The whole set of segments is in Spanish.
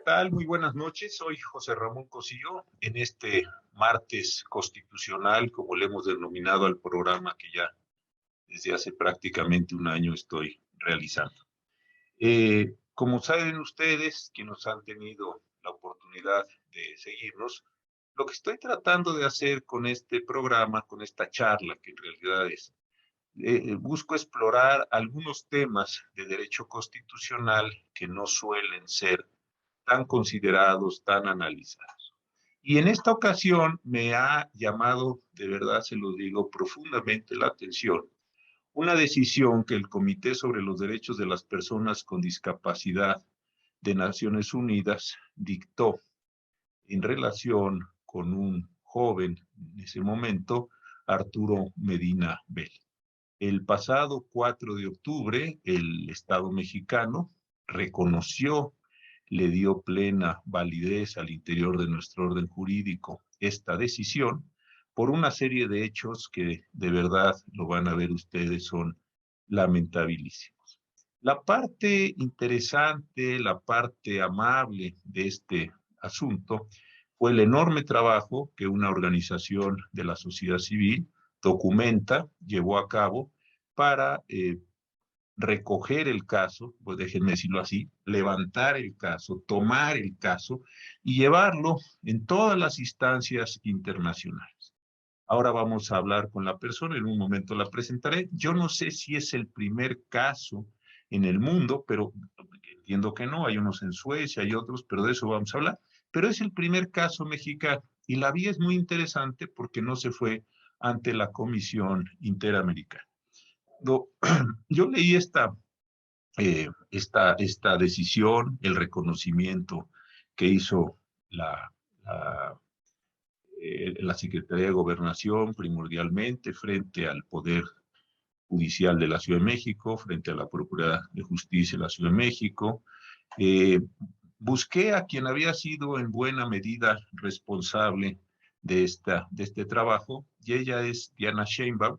tal? Muy buenas noches. Soy José Ramón Cosillo en este martes constitucional, como le hemos denominado al programa que ya desde hace prácticamente un año estoy realizando. Como saben ustedes, que nos han tenido la oportunidad de seguirnos, lo que estoy tratando de hacer con este programa, con esta charla, que en realidad es, busco explorar algunos temas de derecho constitucional que no suelen ser tan considerados, tan analizados. Y en esta ocasión me ha llamado, de verdad se lo digo, profundamente la atención, una decisión que el Comité sobre los Derechos de las Personas con Discapacidad de Naciones Unidas dictó en relación con un joven en ese momento, Arturo Medina Bell. El pasado 4 de octubre, el Estado mexicano reconoció, le dio plena validez al interior de nuestro orden jurídico esta decisión por una serie de hechos que de verdad lo van a ver ustedes, son lamentabilísimos. La parte interesante, la parte amable de este asunto fue el enorme trabajo que una organización de la sociedad civil documenta, llevó a cabo para recoger el caso, pues déjenme decirlo así, levantar el caso, tomar el caso y llevarlo en todas las instancias internacionales. Ahora vamos a hablar con la persona, en un momento la presentaré. Yo no sé si es el primer caso en el mundo, pero entiendo que no, hay unos en Suecia, hay otros, pero de eso vamos a hablar. Pero es el primer caso mexicano y la vía es muy interesante porque no se fue ante la Comisión Interamericana. Yo leí esta decisión, el reconocimiento que hizo la Secretaría de Gobernación primordialmente frente al Poder Judicial de la Ciudad de México, frente a la Procuraduría de Justicia de la Ciudad de México. Eh, Busqué a quien había sido en buena medida responsable de este trabajo, y ella es Diana Sheinbaum,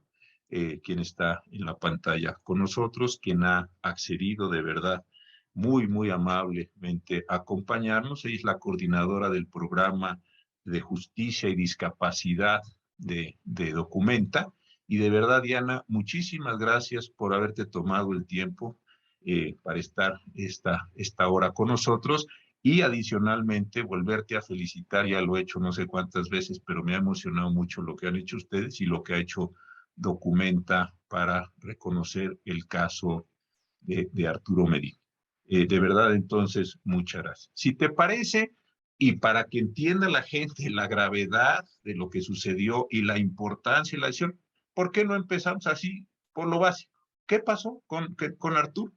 quien está en la pantalla con nosotros, quien ha accedido de verdad muy, muy amablemente a acompañarnos. Ella es la coordinadora del programa de justicia y discapacidad de Documenta. Y de verdad, Diana, muchísimas gracias por haberte tomado el tiempo para estar esta hora con nosotros. Y adicionalmente, volverte a felicitar, ya lo he hecho no sé cuántas veces, pero me ha emocionado mucho lo que han hecho ustedes y lo que ha hecho Documenta para reconocer el caso de Arturo Medina. De verdad, entonces, muchas gracias. Si te parece, y para que entienda la gente la gravedad de lo que sucedió y la importancia de la decisión, ¿por qué no empezamos así por lo básico? ¿Qué pasó con Arturo?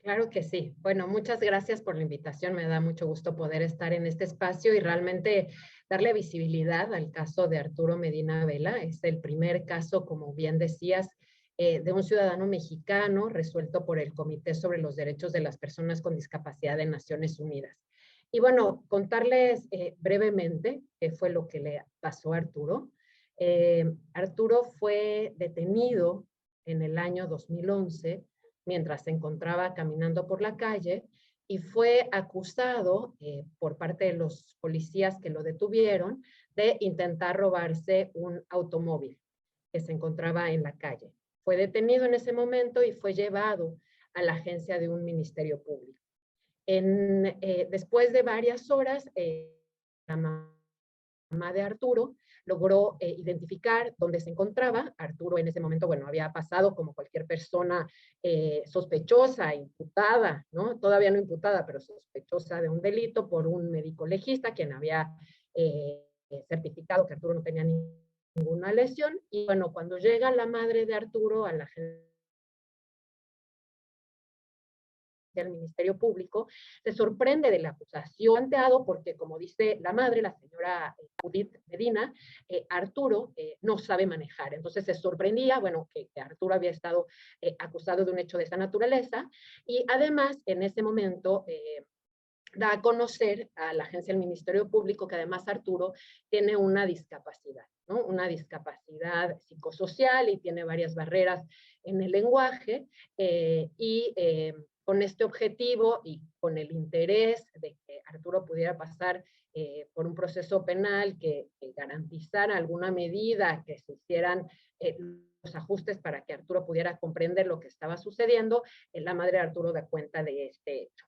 Claro que sí. Bueno, muchas gracias por la invitación. Me da mucho gusto poder estar en este espacio y realmente darle visibilidad al caso de Arturo Medina Vela. Es el primer caso, como bien decías, de un ciudadano mexicano resuelto por el Comité sobre los Derechos de las Personas con Discapacidad de Naciones Unidas. Y bueno, contarles brevemente qué fue lo que le pasó a Arturo. Arturo fue detenido en el año 2011 mientras se encontraba caminando por la calle y fue acusado por parte de los policías que lo detuvieron de intentar robarse un automóvil que se encontraba en la calle. Fue detenido en ese momento y fue llevado a la agencia de un ministerio público. Después de varias horas, la mamá de Arturo logró identificar dónde se encontraba. Arturo en ese momento, bueno, había pasado como cualquier persona sospechosa, imputada, ¿no? Todavía no imputada, pero sospechosa de un delito por un médico legista, quien había certificado que Arturo no tenía ninguna lesión. Y bueno, cuando llega la madre de Arturo a la del Ministerio Público, se sorprende de la acusación planteado porque, como dice la madre, la señora Judith Medina, Arturo no sabe manejar. Entonces se sorprendía, bueno, que Arturo había estado acusado de un hecho de esa naturaleza y además en ese momento da a conocer a la agencia del Ministerio Público que además Arturo tiene una discapacidad, ¿no? Una discapacidad psicosocial y tiene varias barreras en el lenguaje con este objetivo y con el interés de que Arturo pudiera pasar por un proceso penal que garantizara alguna medida, que se hicieran los ajustes para que Arturo pudiera comprender lo que estaba sucediendo, la madre de Arturo da cuenta de este hecho.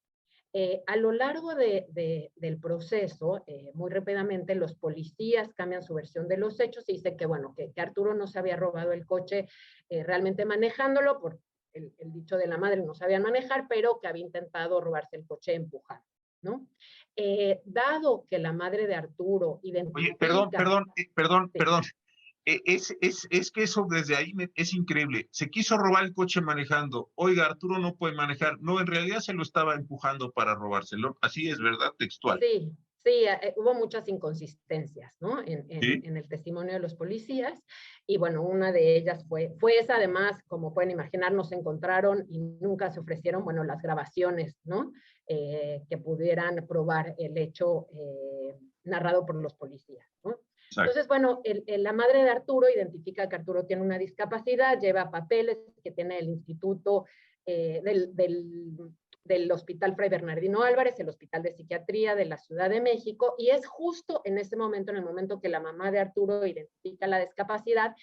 A lo largo del proceso, muy rápidamente los policías cambian su versión de los hechos y dice que, bueno, que Arturo no se había robado el coche realmente manejándolo, por el dicho de la madre, no sabían manejar, pero que había intentado robarse el coche empujando, ¿no? Dado que la madre de Arturo identifica... Oye, perdón. Sí. Es que eso desde ahí es increíble. Se quiso robar el coche manejando. Oiga, Arturo no puede manejar. No, en realidad se lo estaba empujando para robárselo. Así es, ¿verdad? Textual. Sí, sí, hubo muchas inconsistencias, ¿no? ¿Sí? En el testimonio de los policías. Y bueno, una de ellas fue esa. Además, como pueden imaginar, no se encontraron y nunca se ofrecieron, bueno, las grabaciones, ¿no? Que pudieran probar el hecho narrado por los policías, ¿no? Exacto. Entonces, bueno, la madre de Arturo identifica que Arturo tiene una discapacidad, lleva papeles que tiene el instituto del Hospital Fray Bernardino Álvarez, el Hospital de Psiquiatría de la Ciudad de México, y es justo en ese momento, en el momento que la mamá de Arturo identifica la discapacidad,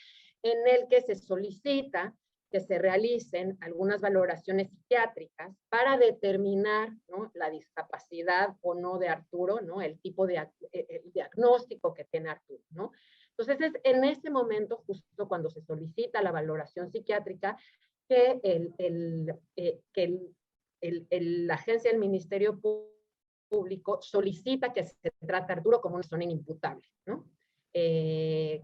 en el que se solicita que se realicen algunas valoraciones psiquiátricas para determinar, ¿no?, la discapacidad o no de Arturo, ¿no?, el tipo de el diagnóstico que tiene Arturo, ¿no? Entonces es en ese momento, justo cuando se solicita la valoración psiquiátrica, que la agencia del Ministerio Público solicita que se trate a Arturo como una persona inimputable, ¿no?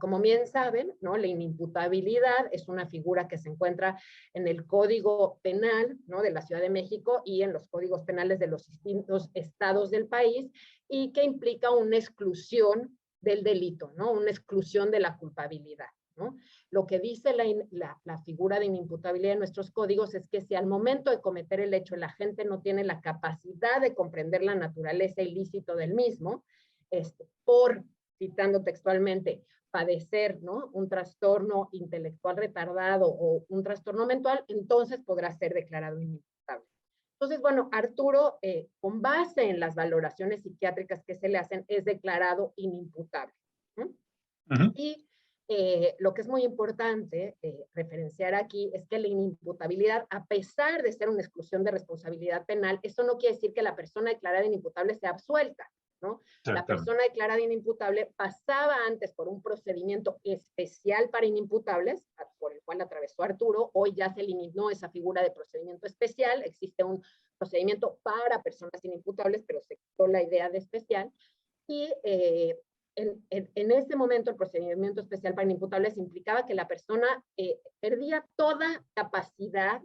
Como bien saben, ¿no?, la inimputabilidad es una figura que se encuentra en el Código Penal, ¿no?, de la Ciudad de México y en los códigos penales de los distintos estados del país, y que implica una exclusión del delito, ¿no?, una exclusión de la culpabilidad, ¿no? Lo que dice la figura de inimputabilidad en nuestros códigos es que si al momento de cometer el hecho la gente no tiene la capacidad de comprender la naturaleza ilícita del mismo, por, citando textualmente, padecer, ¿no?, un trastorno intelectual retardado o un trastorno mental, entonces podrá ser declarado inimputable. Entonces, bueno, Arturo, con base en las valoraciones psiquiátricas que se le hacen, es declarado inimputable, ¿no? Y lo que es muy importante referenciar aquí es que la inimputabilidad, a pesar de ser una exclusión de responsabilidad penal, eso no quiere decir que la persona declarada inimputable sea absuelta, ¿no? La persona declarada inimputable pasaba antes por un procedimiento especial para inimputables, por el cual atravesó Arturo. Hoy ya se eliminó esa figura de procedimiento especial, existe un procedimiento para personas inimputables, pero se quitó la idea de especial. Y en ese momento el procedimiento especial para inimputables implicaba que la persona perdía toda capacidad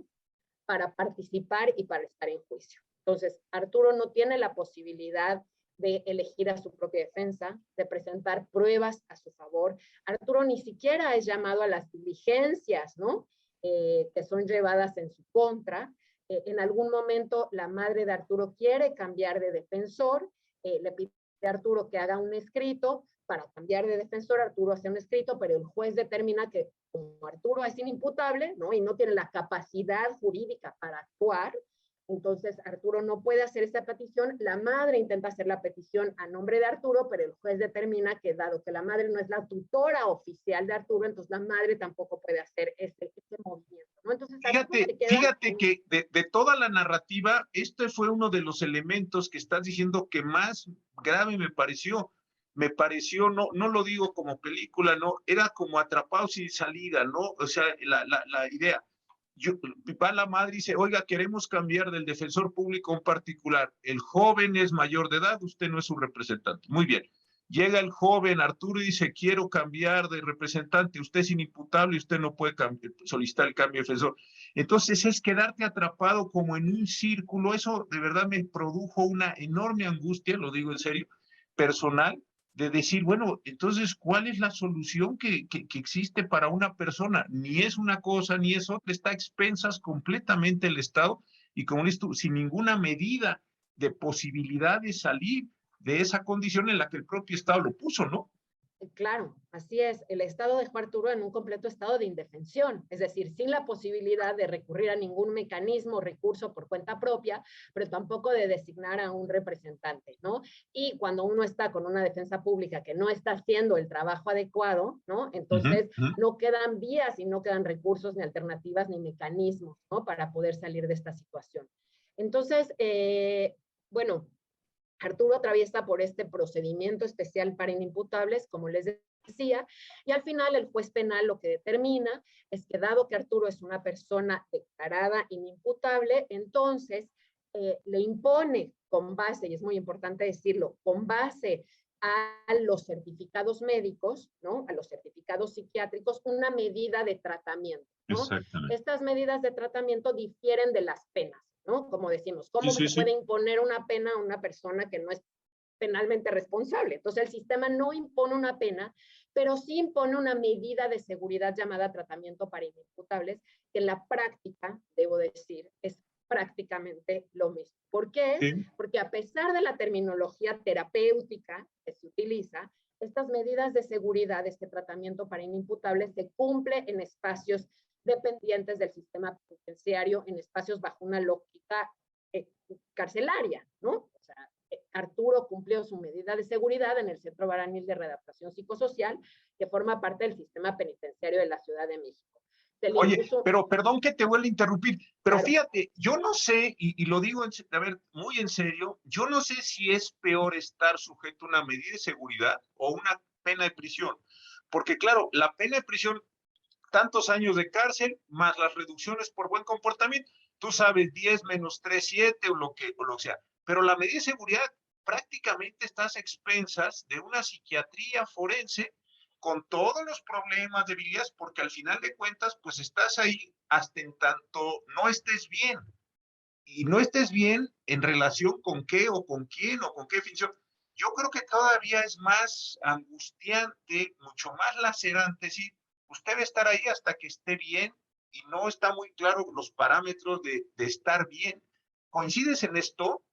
para participar y para estar en juicio. Entonces, Arturo no tiene la posibilidad de elegir a su propia defensa, de presentar pruebas a su favor. Arturo ni siquiera es llamado a las diligencias, ¿no?, que son llevadas en su contra. En algún momento la madre de Arturo quiere cambiar de defensor, le pide a Arturo que haga un escrito para cambiar de defensor. Arturo hace un escrito, pero el juez determina que como Arturo es inimputable, ¿no?, y no tiene la capacidad jurídica para actuar, entonces Arturo no puede hacer esa petición. La madre intenta hacer la petición a nombre de Arturo, pero el juez determina que dado que la madre no es la tutora oficial de Arturo, entonces la madre tampoco puede hacer ese movimiento, ¿no? Entonces, fíjate que de toda la narrativa, este fue uno de los elementos que estás diciendo que más grave me pareció, no lo digo como película, no, era como Atrapado sin salida, ¿no? O sea, la idea. Va la madre y dice, oiga, queremos cambiar del defensor público a un particular. El joven es mayor de edad, usted no es su representante. Muy bien. Llega el joven Arturo y dice, quiero cambiar de representante, usted es inimputable y usted no puede solicitar el cambio de defensor. Entonces es quedarte atrapado como en un círculo. Eso de verdad me produjo una enorme angustia, lo digo en serio, personal, de decir, bueno, entonces, ¿cuál es la solución que existe para una persona? Ni es una cosa, ni es otra, está a expensas completamente el Estado y, como dices tú, sin ninguna medida de posibilidad de salir de esa condición en la que el propio Estado lo puso, ¿no? Claro, así es. El Estado dejó a Arturo en un completo estado de indefensión, es decir, sin la posibilidad de recurrir a ningún mecanismo o recurso por cuenta propia, pero tampoco de designar a un representante, ¿no? Y cuando uno está con una defensa pública que no está haciendo el trabajo adecuado, ¿no? Entonces no quedan vías y no quedan recursos ni alternativas ni mecanismos, ¿no? Para poder salir de esta situación. Entonces, bueno, Arturo atraviesa por este procedimiento especial para inimputables, como les decía, y al final el juez penal lo que determina es que dado que Arturo es una persona declarada inimputable, entonces le impone con base, y es muy importante decirlo, con base a los certificados médicos, ¿no? A los certificados psiquiátricos, una medida de tratamiento, ¿no? Exactamente. Estas medidas de tratamiento difieren de las penas, ¿no? Como decimos, Sí, ¿cómo sí, se sí. puede imponer una pena a una persona que no es penalmente responsable? Entonces, el sistema no impone una pena, pero sí impone una medida de seguridad llamada tratamiento para inimputables, que en la práctica, debo decir, es prácticamente lo mismo. ¿Por qué? Sí. Porque a pesar de la terminología terapéutica que se utiliza, estas medidas de seguridad, este tratamiento para inimputables, se cumple en espacios dependientes del sistema penitenciario, en espacios bajo una lógica carcelaria, ¿no? O sea, Arturo cumplió su medida de seguridad en el Centro Varanil de Readaptación Psicosocial, que forma parte del sistema penitenciario de la Ciudad de México. Se le Oye, impuso, pero perdón que te vuelva a interrumpir, pero claro, fíjate, yo no sé, y lo digo, a ver, muy en serio, yo no sé si es peor estar sujeto a una medida de seguridad o una pena de prisión, porque claro, la pena de prisión, tantos años de cárcel, más las reducciones por buen comportamiento, tú sabes, 10 menos 3, 7 o lo que sea, pero la medida de seguridad prácticamente estás a expensas de una psiquiatría forense con todos los problemas, debilidades, porque al final de cuentas, pues estás ahí hasta en tanto no estés bien. Y no estés bien en relación con qué o con quién o con qué finción. Yo creo que todavía es más angustiante, mucho más lacerante, sí, usted debe estar ahí hasta que esté bien y no está muy claro los parámetros de estar bien. ¿Coincides en esto?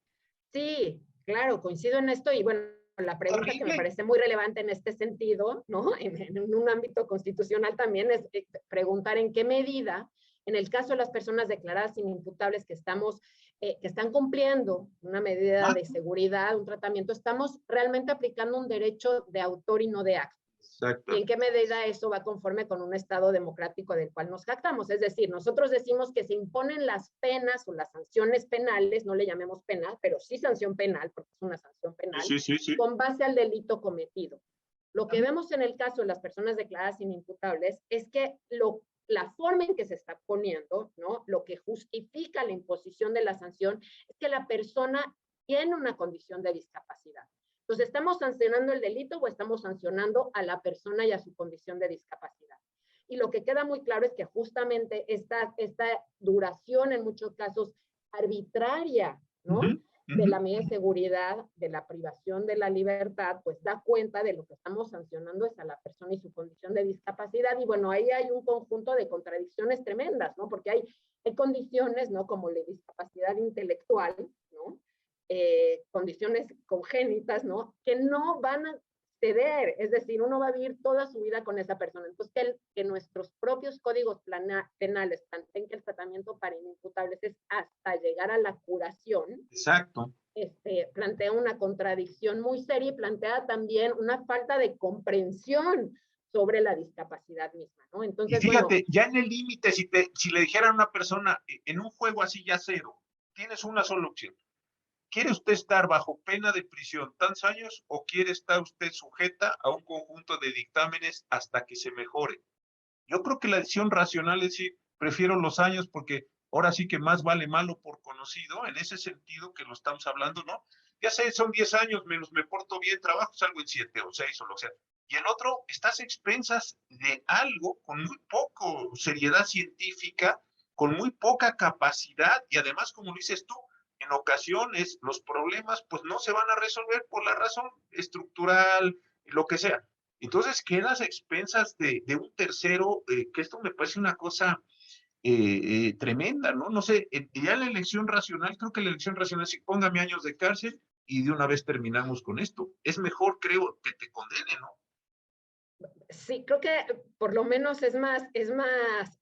sí, claro, coincido en esto y bueno, la pregunta que me Terrible. parece muy relevante en este sentido, ¿no? En un ámbito constitucional también es preguntar en qué medida, en el caso de las personas declaradas inimputables que están cumpliendo una medida ¿Ah? de seguridad, un tratamiento, estamos realmente aplicando un derecho de autor y no de acto. ¿Y en Exactamente. qué medida eso va conforme con un Estado democrático del cual nos jactamos? Es decir, nosotros decimos que se imponen las penas o las sanciones penales, no le llamemos pena, pero sí sanción penal, porque es una sanción Sí, penal, sí, sí, sí. con base al delito cometido. Lo que vemos en el caso de las personas declaradas inimputables es que la forma en que se está poniendo, ¿no? Lo que justifica la imposición de la sanción es que la persona tiene una condición de discapacidad. Entonces, ¿estamos sancionando el delito o estamos sancionando a la persona y a su condición de discapacidad? Y lo que queda muy claro es que justamente esta duración, en muchos casos arbitraria, Uh ¿no? -huh, uh De -huh. la medida de seguridad, de la privación de la libertad, pues da cuenta de lo que estamos sancionando es a la persona y su condición de discapacidad. Y bueno, ahí hay un conjunto de contradicciones tremendas, ¿no? Porque hay condiciones, ¿no? Como la discapacidad intelectual, ¿no? Condiciones congénitas, ¿no? Que no van a ceder, es decir, uno va a vivir toda su vida con esa persona. Entonces, que nuestros propios códigos penales planteen que el tratamiento para inimputables es hasta llegar a la curación, Exacto. plantea una contradicción muy seria y plantea también una falta de comprensión sobre la discapacidad misma, ¿no? Y Entonces, bueno, fíjate, ya en el límite, si le dijeran a una persona en un juego así ya cero, tienes una sola opción. ¿Quiere usted estar bajo pena de prisión tantos años o quiere estar usted sujeta a un conjunto de dictámenes hasta que se mejore? Yo creo que la decisión racional es decir, prefiero los años porque ahora sí que más vale malo por conocido, en ese sentido que lo estamos hablando, ¿no? Ya sé, son 10 años, menos me porto bien, trabajo, salgo en 7 o 6 o lo que sea. Y el otro, estás a expensas de algo con muy poco seriedad científica, con muy poca capacidad y además, como lo dices tú, en ocasiones los problemas pues no se van a resolver por la razón estructural, lo que sea. Entonces quedas a expensas de un tercero, que esto me parece una cosa tremenda, ¿no? No sé, ya la elección racional, creo que la elección racional es póngame años de cárcel y de una vez terminamos con esto. Es mejor, creo, que te condene, ¿no? Sí, creo que por lo menos es más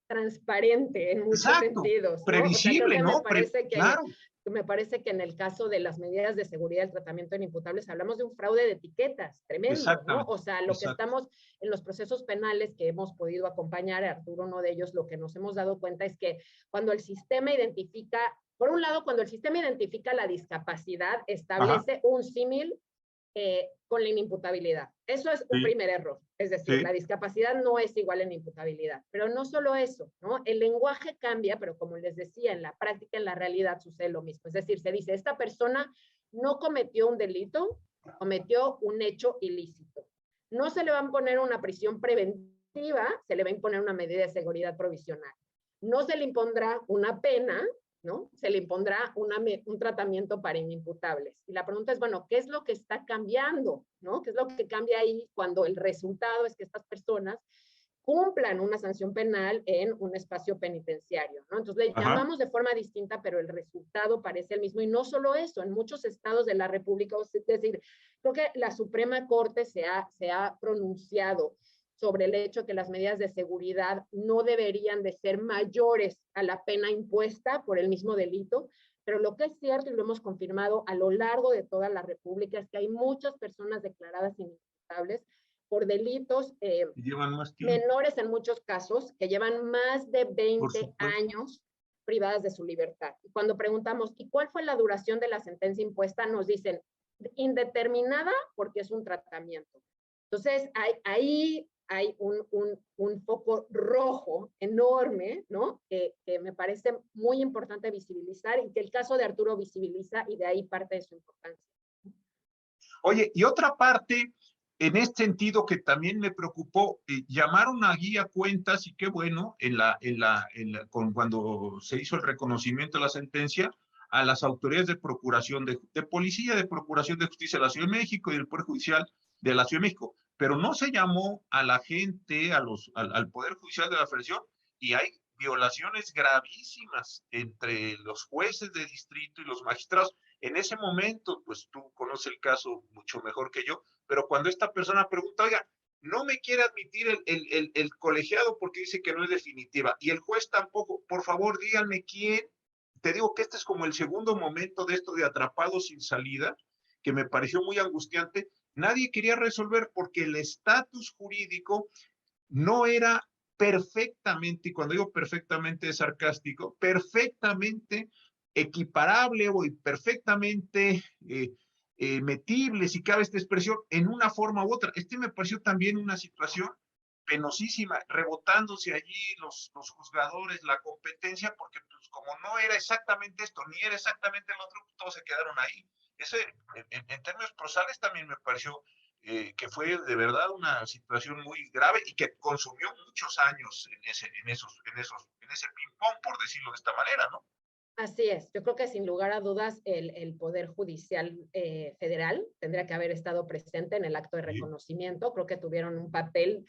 transparente en muchos Exacto, sentidos, ¿no? O sea, creo previsible, que ¿no? Claro, me parece que en el caso de las medidas de seguridad del tratamiento de inimputables hablamos de un fraude de etiquetas tremendo, ¿no? exactamente, O sea, lo que exacto. estamos en los procesos penales que hemos podido acompañar, Arturo, uno de ellos, lo que nos hemos dado cuenta es que cuando el sistema identifica, por un lado, cuando el sistema identifica la discapacidad, Ajá, establece un símil con la inimputabilidad. Eso es un sí, primer error. Es decir, sí, la discapacidad no es igual en imputabilidad. Pero no solo eso, ¿no? El lenguaje cambia, pero como les decía, en la práctica, en la realidad sucede lo mismo. Es decir, se dice, esta persona no cometió un delito, cometió un hecho ilícito. No se le va a poner una prisión preventiva, se le va a imponer una medida de seguridad provisional. No se le impondrá una pena, ¿no? Se le impondrá un tratamiento para inimputables. Y la pregunta es, bueno, ¿qué es lo que está cambiando? ¿No? ¿Qué es lo que cambia ahí cuando el resultado es que estas personas cumplan una sanción penal en un espacio penitenciario, ¿no? Entonces le ajá, llamamos de forma distinta, pero el resultado parece el mismo. Y no solo eso, en muchos estados de la República, es decir, creo que la Suprema Corte se ha pronunciado sobre el hecho que las medidas de seguridad no deberían de ser mayores a la pena impuesta por el mismo delito, pero lo que es cierto y lo hemos confirmado a lo largo de toda la República es que hay muchas personas declaradas inimputables por delitos y llevan más tiempo, menores en muchos casos, que llevan más de por 20 supuesto. años privadas de su libertad. Y cuando preguntamos, ¿y cuál fue la duración de la sentencia impuesta? Nos dicen, indeterminada porque es un tratamiento. Entonces, ahí hay un foco rojo enorme, ¿no? Que me parece muy importante visibilizar y que el caso de Arturo visibiliza y de ahí parte de su importancia. Oye, y otra parte, en este sentido que también me preocupó, llamaron a guía cuentas y qué bueno, cuando se hizo el reconocimiento de la sentencia, a las autoridades de procuración de policía, de procuración de justicia de la Ciudad de México y del Poder Judicial de la Ciudad de México, pero no se llamó a la gente, al Poder Judicial de la Federación, y hay violaciones gravísimas entre los jueces de distrito y los magistrados. En ese momento, pues tú conoces el caso mucho mejor que yo, pero cuando esta persona pregunta, oiga, no me quiere admitir el colegiado porque dice que no es definitiva, y el juez tampoco, por favor díganme quién. Te digo que este es como el segundo momento de esto de atrapado sin salida, que me pareció muy angustiante. Nadie quería resolver porque el estatus jurídico no era perfectamente, y cuando digo perfectamente es sarcástico, perfectamente equiparable o perfectamente metible, si cabe esta expresión, en una forma u otra. Este me pareció también una situación penosísima, rebotándose allí los juzgadores, la competencia, porque pues como no era exactamente esto, ni era exactamente el otro, todos se quedaron ahí. Ese, en términos prosales también me pareció que fue de verdad una situación muy grave y que consumió muchos años en ese ping-pong, por decirlo de esta manera, ¿no? Así es, yo creo que sin lugar a dudas el Poder Judicial Federal tendría que haber estado presente en el acto de Sí. reconocimiento, creo que tuvieron un papel,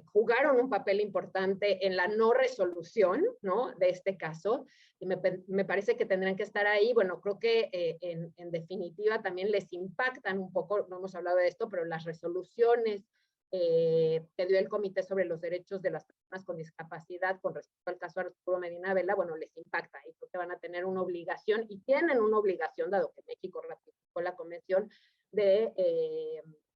jugaron un papel importante en la no resolución, ¿no? De este caso, y me parece que tendrían que estar ahí, bueno, creo que en definitiva también les impactan un poco, no hemos hablado de esto, pero las resoluciones que dio el Comité sobre los Derechos de las Personas con Discapacidad con respecto al caso Arturo Medina Vela, bueno, les impacta y creo que van a tener una obligación y tienen una obligación, dado que México ratificó la convención, de,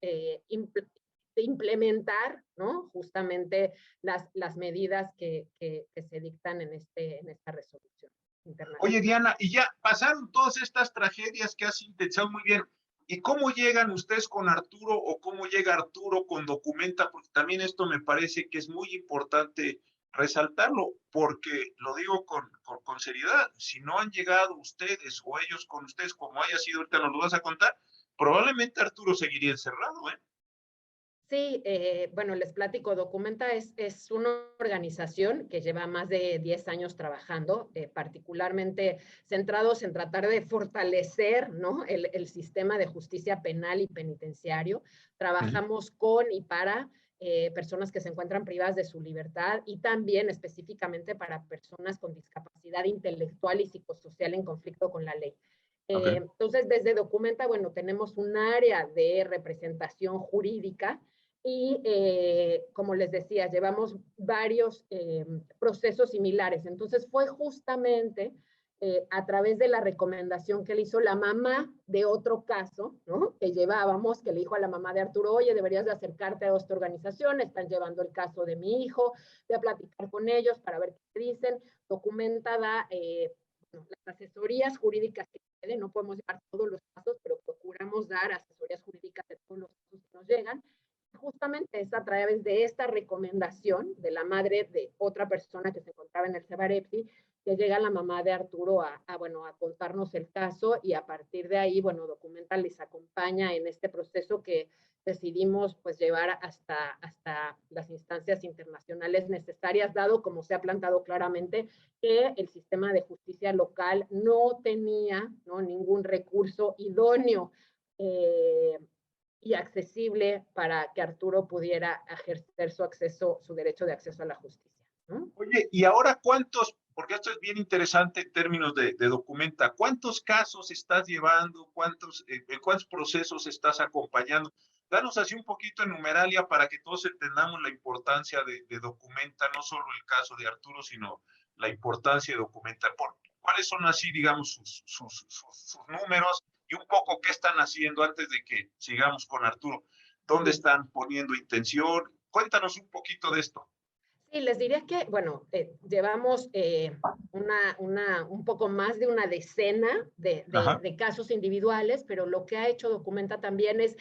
de implementar, ¿no? Justamente las medidas que se dictan en esta resolución Oye, internacional. Diana, y ya pasaron todas estas tragedias que has sintetizado muy bien. ¿Y cómo llegan ustedes con Arturo o cómo llega Arturo con Documenta? Porque también esto me parece que es muy importante resaltarlo, porque lo digo con seriedad. Si no han llegado ustedes o ellos con ustedes, como haya sido, ahorita nos lo vas a contar, probablemente Arturo seguiría encerrado, ¿eh? Sí, bueno, les platico, Documenta es una organización que lleva más de 10 años trabajando, particularmente centrados en tratar de fortalecer, ¿no? el sistema de justicia penal y penitenciario. Uh -huh. Trabajamos con y para personas que se encuentran privadas de su libertad y también específicamente para personas con discapacidad intelectual y psicosocial en conflicto con la ley. Okay. Entonces, desde Documenta, bueno, tenemos un área de representación jurídica y como les decía, llevamos varios procesos similares. Entonces fue justamente a través de la recomendación que le hizo la mamá de otro caso, ¿no? Que llevábamos, que le dijo a la mamá de Arturo, oye, deberías de acercarte a esta organización, están llevando el caso de mi hijo, voy a platicar con ellos para ver qué dicen, documentada las asesorías jurídicas que queden, no podemos llevar todos los casos, pero procuramos dar asesorías jurídicas de todos los casos que nos llegan. Justamente es a través de esta recomendación de la madre de otra persona que se encontraba en el Cebarepsi, que llega la mamá de Arturo bueno, a contarnos el caso, y a partir de ahí, bueno, Documental les acompaña en este proceso que decidimos pues llevar hasta las instancias internacionales necesarias, dado como se ha plantado claramente que el sistema de justicia local no tenía, ¿no?, ningún recurso idóneo y accesible para que Arturo pudiera ejercer su derecho de acceso a la justicia, ¿no? Oye, y ahora cuántos, porque esto es bien interesante en términos de Documenta, ¿cuántos casos estás llevando? ¿Cuántos procesos estás acompañando? Danos así un poquito en numeralia para que todos entendamos la importancia de Documenta, no solo el caso de Arturo, sino la importancia de Documenta. ¿Cuáles son así, digamos, sus números y un poco qué están haciendo antes de que sigamos con Arturo? ¿Dónde están poniendo intención? Cuéntanos un poquito de esto. Sí, les diría que, bueno, llevamos un poco más de una decena de casos individuales, pero lo que ha hecho Documenta también es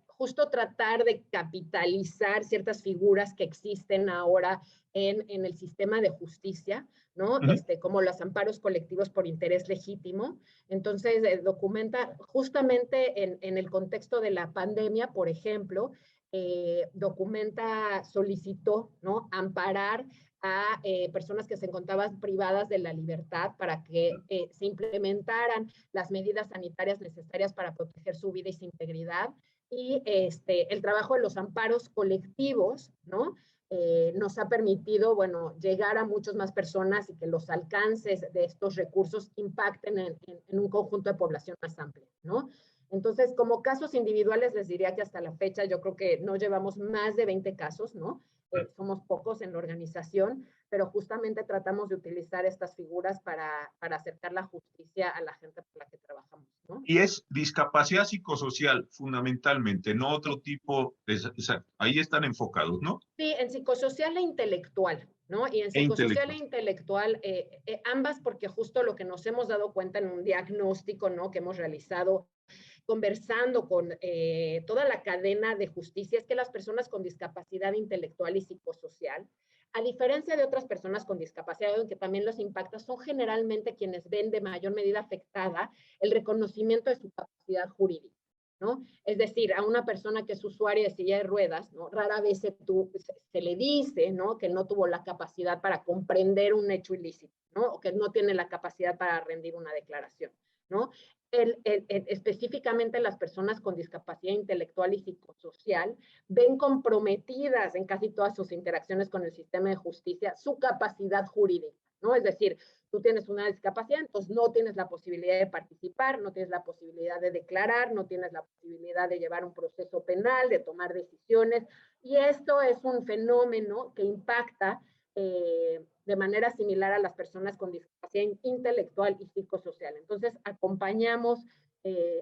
justo tratar de capitalizar ciertas figuras que existen ahora en el sistema de justicia, ¿no? Como los amparos colectivos por interés legítimo. Entonces, Documenta justamente en el contexto de la pandemia, por ejemplo, Documenta solicitó, ¿no?, amparar a personas que se encontraban privadas de la libertad para que se implementaran las medidas sanitarias necesarias para proteger su vida y su integridad. Y el trabajo de los amparos colectivos, ¿no?, nos ha permitido, bueno, llegar a muchas más personas y que los alcances de estos recursos impacten en un conjunto de población más amplio, ¿no? Entonces, como casos individuales, les diría que hasta la fecha yo creo que no llevamos más de 20 casos, ¿no? Somos pocos en la organización, pero justamente tratamos de utilizar estas figuras para acercar la justicia a la gente por la que trabajamos, ¿no? Y es discapacidad psicosocial, fundamentalmente, no otro tipo, ahí están enfocados, ¿no? Sí, en psicosocial e intelectual, ¿no? Y en psicosocial e intelectual, ambas, porque justo lo que nos hemos dado cuenta en un diagnóstico, ¿no?, que hemos realizado conversando con toda la cadena de justicia, es que las personas con discapacidad intelectual y psicosocial, a diferencia de otras personas con discapacidad, que también los impacta, son generalmente quienes ven de mayor medida afectada el reconocimiento de su capacidad jurídica, ¿no? Es decir, a una persona que es usuaria de silla de ruedas, ¿no?, rara vez se le dice, ¿no?, que no tuvo la capacidad para comprender un hecho ilícito, ¿no?, o que no tiene la capacidad para rendir una declaración, ¿no? Específicamente las personas con discapacidad intelectual y psicosocial ven comprometidas en casi todas sus interacciones con el sistema de justicia su capacidad jurídica, ¿no? Es decir, tú tienes una discapacidad, entonces no tienes la posibilidad de participar, no tienes la posibilidad de declarar, no tienes la posibilidad de llevar un proceso penal, de tomar decisiones, y esto es un fenómeno que impacta de manera similar a las personas con discapacidad intelectual y psicosocial. Entonces, acompañamos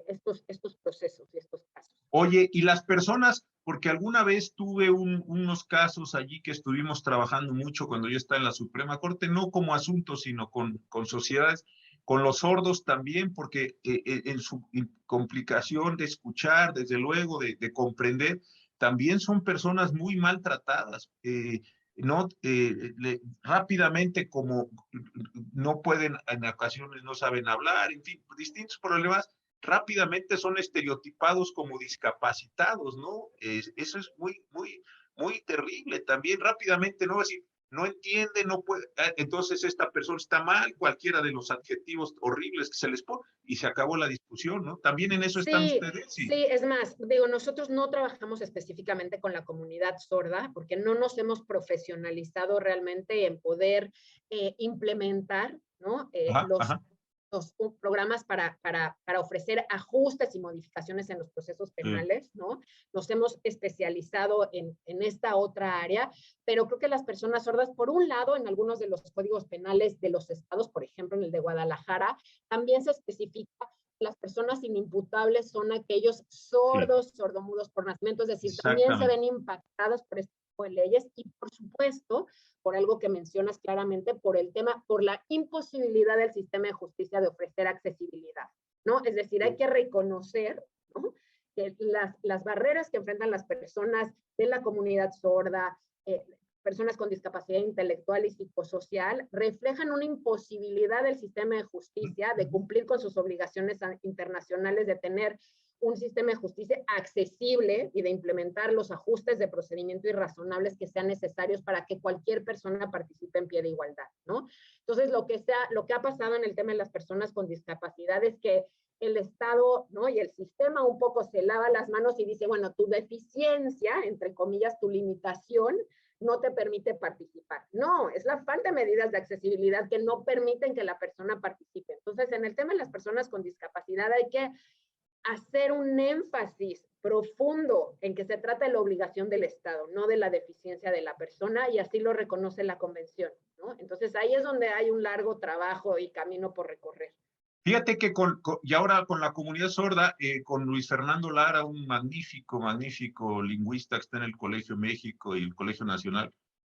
estos procesos y estos casos. Oye, y las personas, porque alguna vez tuve unos casos allí que estuvimos trabajando mucho cuando yo estaba en la Suprema Corte, no como asunto, sino con sociedades, con los sordos también, porque en su complicación de escuchar, desde luego, de comprender, también son personas muy maltratadas. No rápidamente, como no pueden, en ocasiones no saben hablar, en fin, distintos problemas, rápidamente son estereotipados como discapacitados, ¿no? Eso es muy terrible. También rápidamente, ¿no? Decir, no entiende, no puede, entonces esta persona está mal, cualquiera de los adjetivos horribles que se les pone, y se acabó la discusión, ¿no? También en eso están ustedes. Sí, es más, digo, nosotros no trabajamos específicamente con la comunidad sorda, porque no nos hemos profesionalizado realmente en poder implementar, ¿no? Los programas para ofrecer ajustes y modificaciones en los procesos penales, ¿no? Nos hemos especializado en esta otra área, pero creo que las personas sordas, por un lado, en algunos de los códigos penales de los estados, por ejemplo, en el de Guadalajara, también se especifica las personas inimputables son aquellos sordos, sordomudos por nacimiento, es decir, también se ven impactados por este tipo de leyes y, por supuesto, por algo que mencionas claramente, por el tema, por la imposibilidad del sistema de justicia de ofrecer accesibilidad, ¿no? Es decir, hay que reconocer, ¿no?, que las barreras que enfrentan las personas de la comunidad sorda, personas con discapacidad intelectual y psicosocial, reflejan una imposibilidad del sistema de justicia de cumplir con sus obligaciones internacionales, de tener un sistema de justicia accesible y de implementar los ajustes de procedimiento y razonables que sean necesarios para que cualquier persona participe en pie de igualdad, ¿no? Entonces, lo que ha pasado en el tema de las personas con discapacidad es que el Estado, ¿no?, y el sistema un poco se lava las manos y dice, bueno, tu deficiencia, entre comillas, tu limitación, no te permite participar. No, es la falta de medidas de accesibilidad que no permiten que la persona participe. Entonces, en el tema de las personas con discapacidad hay que hacer un énfasis profundo en que se trata de la obligación del Estado, no de la deficiencia de la persona, y así lo reconoce la Convención, ¿no? Entonces, ahí es donde hay un largo trabajo y camino por recorrer. Fíjate que y ahora con la comunidad sorda, con Luis Fernando Lara, un magnífico lingüista que está en el Colegio México y el Colegio Nacional,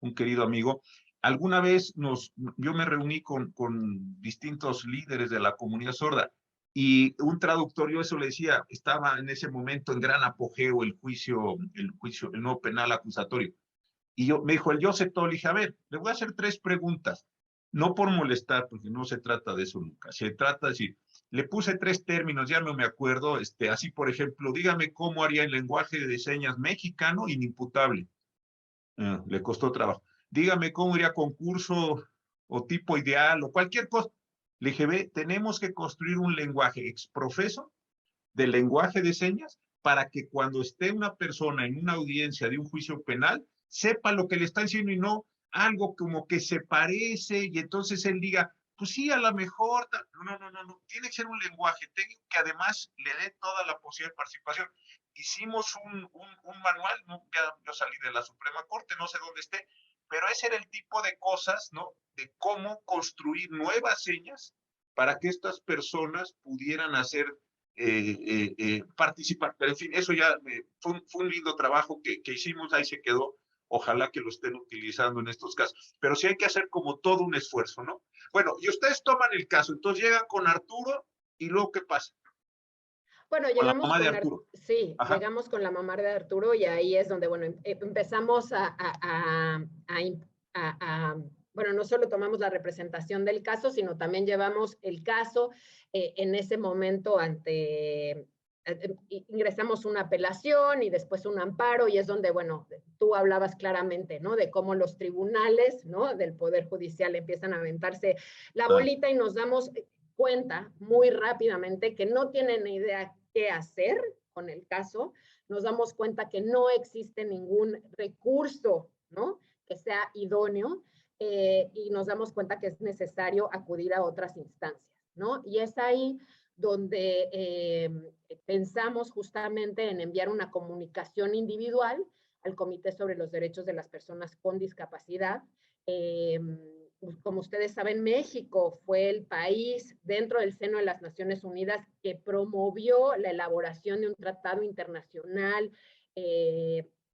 un querido amigo, alguna vez yo me reuní con distintos líderes de la comunidad sorda y un traductor, yo eso le decía, estaba en ese momento en gran apogeo el nuevo penal acusatorio. Y me dijo, yo sé todo, le dije, a ver, le voy a hacer 3 preguntas. No por molestar, porque no se trata de eso nunca. Se trata de decir, le puse 3 términos, ya no me acuerdo, así por ejemplo, dígame cómo haría el lenguaje de señas mexicano inimputable. Le costó trabajo. Dígame cómo iría concurso o tipo ideal o cualquier cosa. Le dije, ve, tenemos que construir un lenguaje exprofeso del lenguaje de señas para que cuando esté una persona en una audiencia de un juicio penal, sepa lo que le está diciendo y no algo como que se parece y entonces él diga, pues sí, a lo mejor, no, tiene que ser un lenguaje técnico que además le dé toda la posibilidad de participación. Hicimos un manual, ¿no? Ya yo salí de la Suprema Corte, no sé dónde esté, pero ese era el tipo de cosas, ¿no?, de cómo construir nuevas señas para que estas personas pudieran hacer participar. Pero en fin, eso ya fue un lindo trabajo que hicimos, ahí se quedó. Ojalá que lo estén utilizando en estos casos. Pero sí hay que hacer como todo un esfuerzo, ¿no? Bueno, y ustedes toman el caso, entonces llegan con Arturo y luego ¿qué pasa? Bueno, Con la llegamos mamá de con Arturo. sí, Ajá. llegamos con la mamá de Arturo y ahí es donde, bueno, empezamos bueno, no solo tomamos la representación del caso, sino también llevamos el caso en ese momento ingresamos una apelación y después un amparo y es donde, bueno, tú hablabas claramente, ¿no?, de cómo los tribunales, ¿no?, del Poder Judicial empiezan a aventarse la bolita y nos damos cuenta muy rápidamente que no tienen ni idea qué hacer con el caso. Nos damos cuenta que no existe ningún recurso, ¿no?, que sea idóneo, y nos damos cuenta que es necesario acudir a otras instancias, ¿no? Y es ahí donde pensamos justamente en enviar una comunicación individual al Comité sobre los Derechos de las Personas con Discapacidad. Como ustedes saben, México fue el país dentro del seno de las Naciones Unidas que promovió la elaboración de un tratado internacional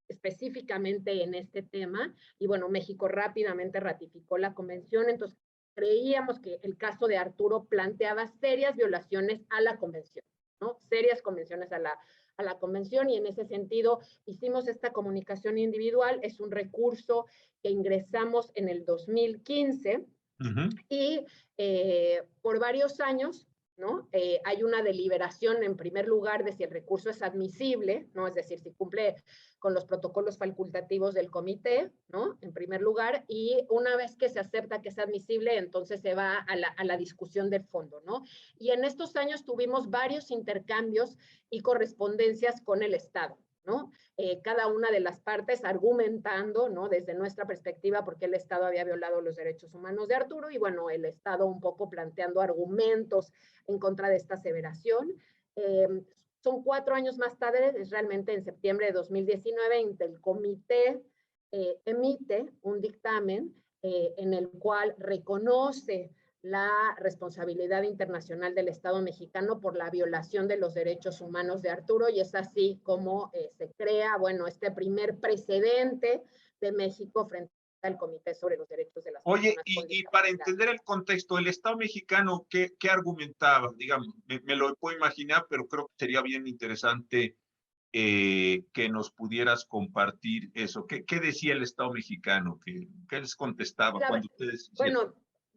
específicamente en este tema. Y bueno, México rápidamente ratificó la convención. Entonces, creíamos que el caso de Arturo planteaba serias violaciones a la convención, ¿no? Serias convenciones a la convención, y en ese sentido hicimos esta comunicación individual. Es un recurso que ingresamos en el 2015 y por varios años, ¿no? Hay una deliberación en primer lugar de si el recurso es admisible, ¿no? Es decir, si cumple con los protocolos facultativos del comité, ¿no?, en primer lugar, y una vez que se acepta que es admisible, entonces se va a la discusión del fondo, ¿no? Y en estos años tuvimos varios intercambios y correspondencias con el Estado, ¿no? Cada una de las partes argumentando, ¿no? Desde nuestra perspectiva, por qué el Estado había violado los derechos humanos de Arturo, y bueno, el Estado un poco planteando argumentos en contra de esta aseveración. Son 4 años más tarde, es realmente en septiembre de 2019, en que el comité emite un dictamen en el cual reconoce la responsabilidad internacional del Estado mexicano por la violación de los derechos humanos de Arturo, y es así como se crea, bueno, este primer precedente de México frente al Comité sobre los Derechos de las Oye, Personas con y para Discapacidad. entender el contexto, el Estado mexicano, ¿qué argumentaba? Digamos, me lo puedo imaginar, pero creo que sería bien interesante que nos pudieras compartir eso. ¿Qué decía el Estado mexicano? ¿Qué les contestaba cuando ustedes hicieron? Bueno,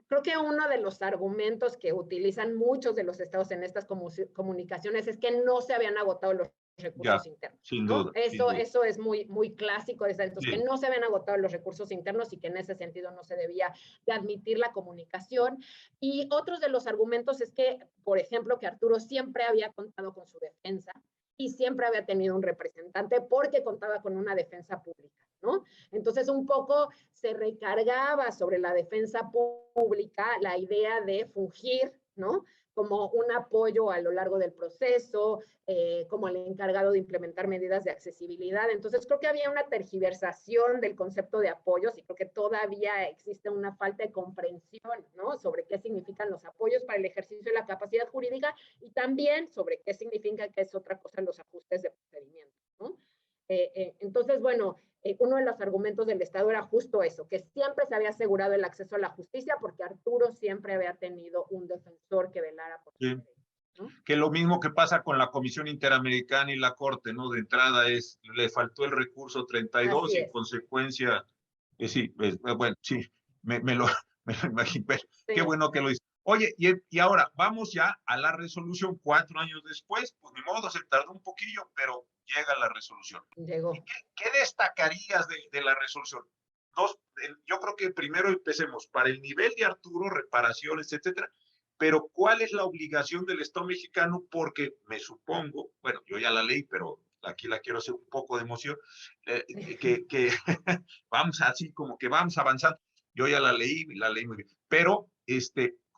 creo que uno de los argumentos que utilizan muchos de los estados en estas comunicaciones es que no se habían agotado los recursos Ya, internos, sin ¿no? duda, sin duda. Eso es muy, muy clásico de estos, que Sí, no se habían agotado los recursos internos y que en ese sentido no se debía de admitir la comunicación. Y otros de los argumentos es que, por ejemplo, que Arturo siempre había contado con su defensa y siempre había tenido un representante porque contaba con una defensa pública, ¿no? Entonces, un poco se recargaba sobre la defensa pública la idea de fungir, ¿no? Como un apoyo a lo largo del proceso, como el encargado de implementar medidas de accesibilidad. Entonces, creo que había una tergiversación del concepto de apoyos, y creo que todavía existe una falta de comprensión, ¿no? Sobre qué significan los apoyos para el ejercicio de la capacidad jurídica, y también sobre qué significa que es otra cosa los ajustes de procedimiento, ¿no? Entonces, bueno, uno de los argumentos del Estado era justo eso, que siempre se había asegurado el acceso a la justicia porque Arturo siempre había tenido un defensor que velara por sus sí. derechos, ¿no? Que lo mismo que pasa con la Comisión Interamericana y la Corte, ¿no? De entrada le faltó el recurso 32 Así y en es. consecuencia, sí, bueno, sí, me lo, me lo imagino, pero qué Sí, bueno que lo hizo. Oye, y ahora vamos ya a la resolución 4 años después, pues ni modo, se tardó un poquillo, pero llega la resolución. ¿Y llegó. qué destacarías de la resolución? Yo creo que primero empecemos para el nivel de Arturo, reparaciones, etcétera, pero ¿cuál es la obligación del Estado mexicano? Porque me supongo, bueno, yo ya la leí, pero aquí la quiero hacer un poco de emoción, que vamos así como que vamos avanzando. Yo ya la leí muy bien. Pero,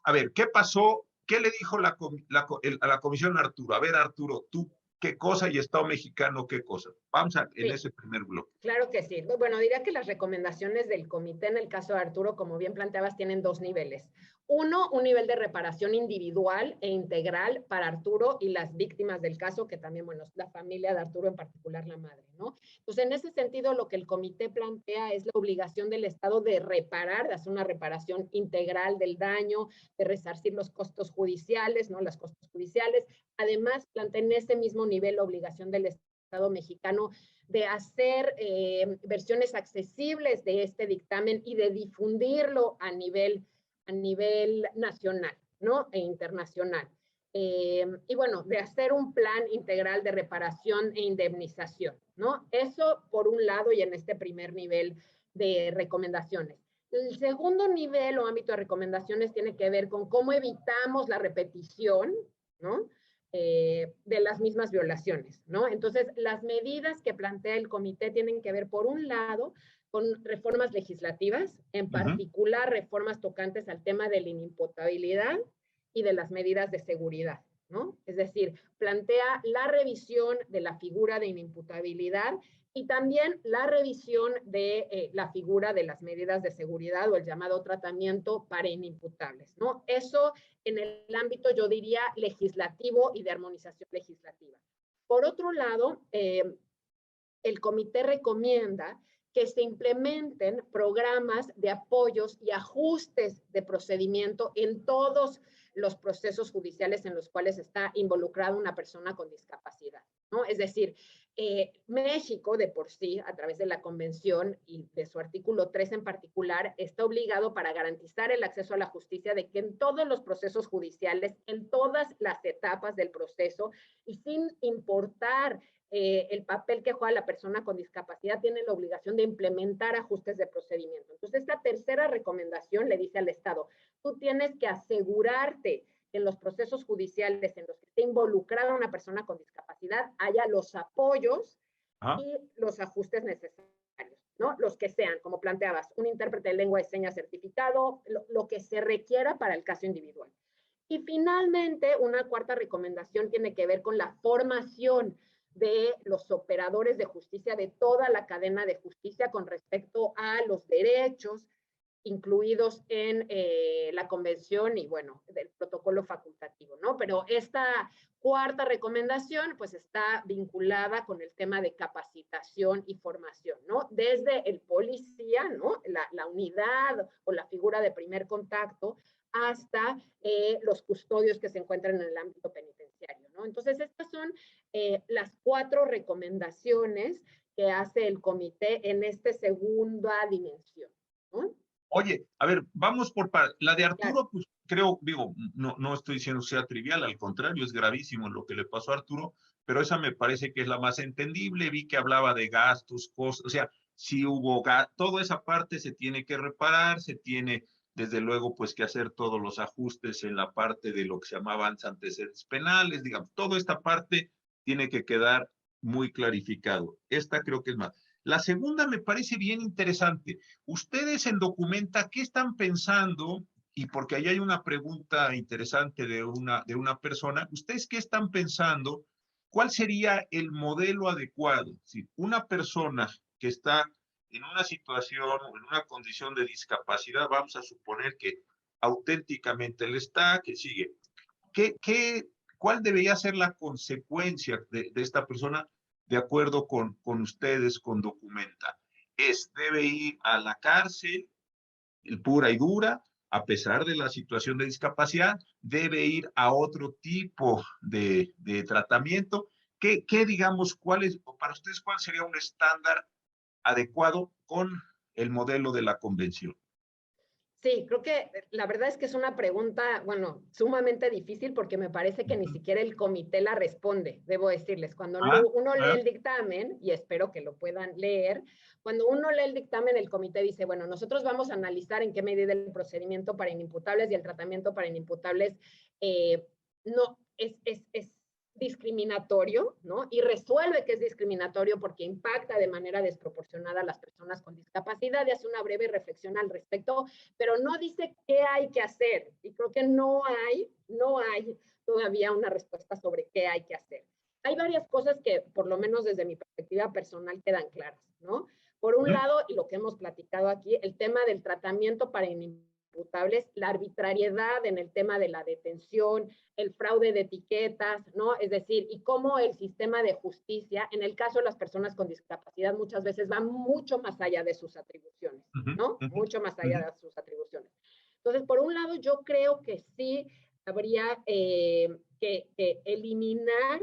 a ver, ¿qué pasó? ¿Qué le dijo a la comisión Arturo? A ver, Arturo, tú, ¿qué cosa? Y Estado mexicano, ¿qué cosa? Vamos en Sí. ese primer bloque. Claro que sí. Bueno, diría que las recomendaciones del comité en el caso de Arturo, como bien planteabas, tienen 2 niveles. Uno, un nivel de reparación individual e integral para Arturo y las víctimas del caso, que también, bueno, la familia de Arturo, en particular la madre, ¿no? Entonces, en ese sentido, lo que el comité plantea es la obligación del Estado de reparar, de hacer una reparación integral del daño, de resarcir los costos judiciales, ¿no? Los costos judiciales. Además, plantea en ese mismo nivel la obligación del Estado mexicano de hacer versiones accesibles de este dictamen y de difundirlo a nivel nacional, ¿no? E internacional. Y bueno, de hacer un plan integral de reparación e indemnización, ¿no? Eso por un lado, y en este primer nivel de recomendaciones. El segundo nivel o ámbito de recomendaciones tiene que ver con cómo evitamos la repetición, ¿no? De las mismas violaciones, ¿no? Entonces, las medidas que plantea el comité tienen que ver, por un lado, con reformas legislativas, en particular reformas tocantes al tema de la inimputabilidad y de las medidas de seguridad, ¿no? Es decir, plantea la revisión de la figura de inimputabilidad y también la revisión de la figura de las medidas de seguridad o el llamado tratamiento para inimputables, ¿no? Eso en el ámbito, yo diría, legislativo y de armonización legislativa. Por otro lado, el comité recomienda que se implementen programas de apoyos y ajustes de procedimiento en todos los procesos judiciales en los cuales está involucrada una persona con discapacidad, ¿no? Es decir, México de por sí, a través de la convención y de su artículo 3 en particular, está obligado para garantizar el acceso a la justicia de que en todos los procesos judiciales, en todas las etapas del proceso y sin importar el papel que juega la persona con discapacidad, tiene la obligación de implementar ajustes de procedimiento. Entonces, esta tercera recomendación le dice al Estado, tú tienes que asegurarte que en los procesos judiciales en los que esté involucrada una persona con discapacidad haya los apoyos Ajá. y los ajustes necesarios, ¿no? Los que sean, como planteabas, un intérprete de lengua de señas certificado, lo que se requiera para el caso individual. Y finalmente, una cuarta recomendación tiene que ver con la formación de los operadores de justicia, de toda la cadena de justicia con respecto a los derechos incluidos en la convención y, bueno, del protocolo facultativo, ¿no? Pero esta cuarta recomendación, pues, está vinculada con el tema de capacitación y formación, ¿no? Desde el policía, ¿no? La unidad o la figura de primer contacto, hasta los custodios que se encuentran en el ámbito penitenciario, ¿no? Entonces, estas son las 4 recomendaciones que hace el comité en esta segunda dimensión, ¿no? Oye, a ver, vamos por la de Claro. Arturo, pues creo, digo, no estoy diciendo que sea trivial, al contrario, es gravísimo lo que le pasó a Arturo, pero esa me parece que es la más entendible. Vi que hablaba de gastos, costos, o sea, si hubo toda esa parte se tiene que reparar, se tiene desde luego pues que hacer todos los ajustes en la parte de lo que se llamaban antecedentes penales, digamos, toda esta parte tiene que quedar muy clarificado. Esta creo que es más. La segunda me parece bien interesante. Ustedes en Documenta, ¿qué están pensando? Y porque ahí hay una pregunta interesante de una persona. ¿Ustedes qué están pensando? ¿Cuál sería el modelo adecuado? Si una persona que está en una situación o en una condición de discapacidad, vamos a suponer que auténticamente él está, que sigue. ¿Cuál debería ser la consecuencia de esta persona de acuerdo con ustedes, con Documenta? Debe ir a la cárcel, pura y dura, a pesar de la situación de discapacidad, debe ir a otro tipo de tratamiento. Digamos, para ustedes, cuál sería un estándar adecuado con el modelo de la convención? Sí, creo que la verdad es que es una pregunta, bueno, sumamente difícil porque me parece que ni siquiera el comité la responde, debo decirles. Cuando uno lee el dictamen, y espero que lo puedan leer, cuando uno lee el dictamen, el comité dice, bueno, nosotros vamos a analizar en qué medida el procedimiento para inimputables y el tratamiento para inimputables no es discriminatorio, ¿no? Y resuelve que es discriminatorio porque impacta de manera desproporcionada a las personas con discapacidad y hace una breve reflexión al respecto, pero no dice qué hay que hacer. Y creo que no hay todavía una respuesta sobre qué hay que hacer. Hay varias cosas que, por lo menos desde mi perspectiva personal, quedan claras, ¿no? Por un lado, y lo que hemos platicado aquí, el tema del tratamiento para inimputables, la arbitrariedad en el tema de la detención, el fraude de etiquetas, ¿no? Es decir, y cómo el sistema de justicia, en el caso de las personas con discapacidad, muchas veces va mucho más allá de sus atribuciones, ¿no? Mucho más allá de sus atribuciones. Entonces, por un lado, yo creo que sí habría que eliminar,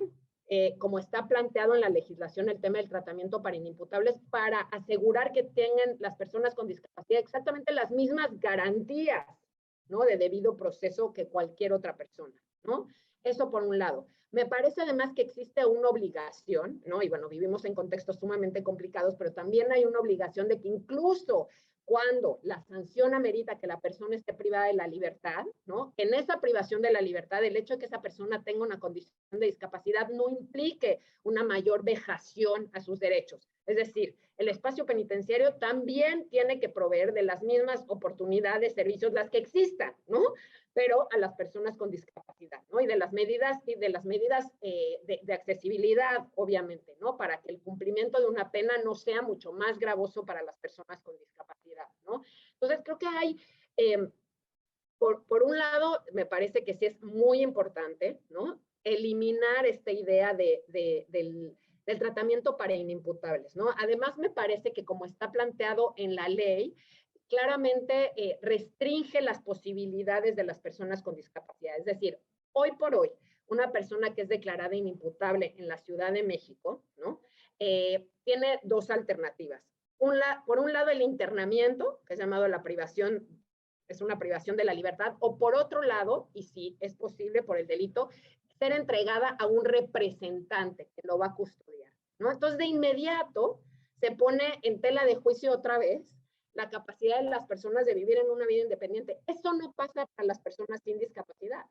como está planteado en la legislación, el tema del tratamiento para inimputables, para asegurar que tengan las personas con discapacidad exactamente las mismas garantías, ¿no? De debido proceso que cualquier otra persona, ¿no? Eso por un lado. Me parece además que existe una obligación, ¿no? Y bueno, vivimos en contextos sumamente complicados, pero también hay una obligación de que incluso cuando la sanción amerita que la persona esté privada de la libertad, ¿no? En esa privación de la libertad, el hecho de que esa persona tenga una condición de discapacidad no implique una mayor vejación a sus derechos. Es decir, el espacio penitenciario también tiene que proveer de las mismas oportunidades, servicios, las que existan, ¿no? Pero a las personas con discapacidad, ¿no? Y de las medidas de accesibilidad, obviamente, ¿no? Para que el cumplimiento de una pena no sea mucho más gravoso para las personas con discapacidad, ¿no? Entonces, creo que hay, por un lado, me parece que sí es muy importante, ¿no? Eliminar esta idea del tratamiento para inimputables, ¿no? Además, me parece que como está planteado en la ley, claramente restringe las posibilidades de las personas con discapacidad. Es decir, hoy por hoy, una persona que es declarada inimputable en la Ciudad de México, ¿no? Tiene 2 alternativas. Por un lado, el internamiento, que es llamado la privación, es una privación de la libertad, o por otro lado, y si es posible por el delito, ser entregada a un representante que lo va a custodiar, ¿no? Entonces, de inmediato se pone en tela de juicio otra vez la capacidad de las personas de vivir en una vida independiente. Eso no pasa para las personas sin discapacidad.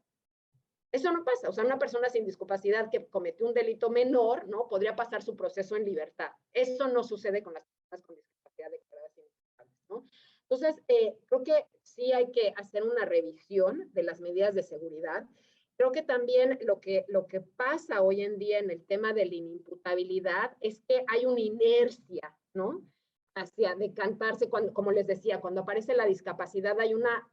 Eso no pasa. O sea, una persona sin discapacidad que cometió un delito menor, ¿no? Podría pasar su proceso en libertad. Eso no sucede con las personas con discapacidad declaradas inimputables, ¿no? Entonces, creo que sí hay que hacer una revisión de las medidas de seguridad. Creo que también lo que pasa hoy en día en el tema de la inimputabilidad es que hay una inercia, ¿no? Hacia decantarse, cuando, como les decía, cuando aparece la discapacidad hay una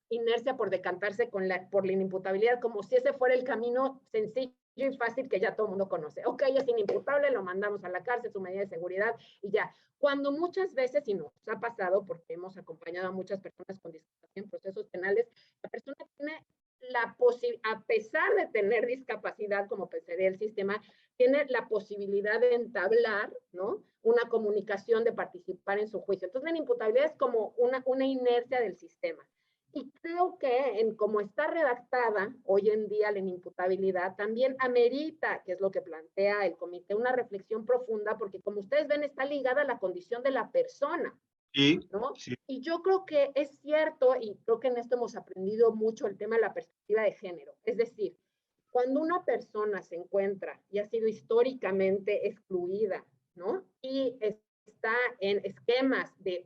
inercia por decantarse por la inimputabilidad, como si ese fuera el camino sencillo y fácil que ya todo el mundo conoce. Ok, es inimputable, lo mandamos a la cárcel, su medida de seguridad y ya. Cuando muchas veces, y nos ha pasado porque hemos acompañado a muchas personas con discapacidad en procesos penales, la persona tiene la posibilidad, a pesar de tener discapacidad, como pensaría el sistema, tiene la posibilidad de entablar, ¿no? Una comunicación, de participar en su juicio. Entonces, la inimputabilidad es como una inercia del sistema. Y creo que en cómo está redactada hoy en día la inimputabilidad también amerita, que es lo que plantea el comité, una reflexión profunda, porque como ustedes ven está ligada a la condición de la persona, Sí, ¿no? sí. Y yo creo que es cierto, y creo que en esto hemos aprendido mucho el tema de la perspectiva de género. Es decir, cuando una persona se encuentra y ha sido históricamente excluida, ¿no? Y está en esquemas de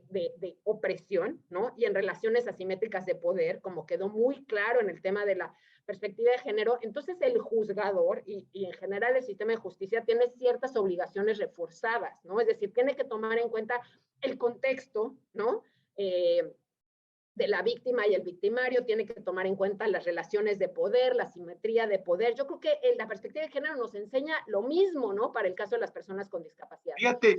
opresión, ¿no? Y en relaciones asimétricas de poder, como quedó muy claro en el tema de la perspectiva de género, entonces el juzgador y en general el sistema de justicia tiene ciertas obligaciones reforzadas, ¿no? Es decir, tiene que tomar en cuenta el contexto, ¿no? De la víctima y el victimario, tiene que tomar en cuenta las relaciones de poder, la simetría de poder. Yo creo que la perspectiva de género nos enseña lo mismo, ¿no? Para el caso de las personas con discapacidad. Fíjate,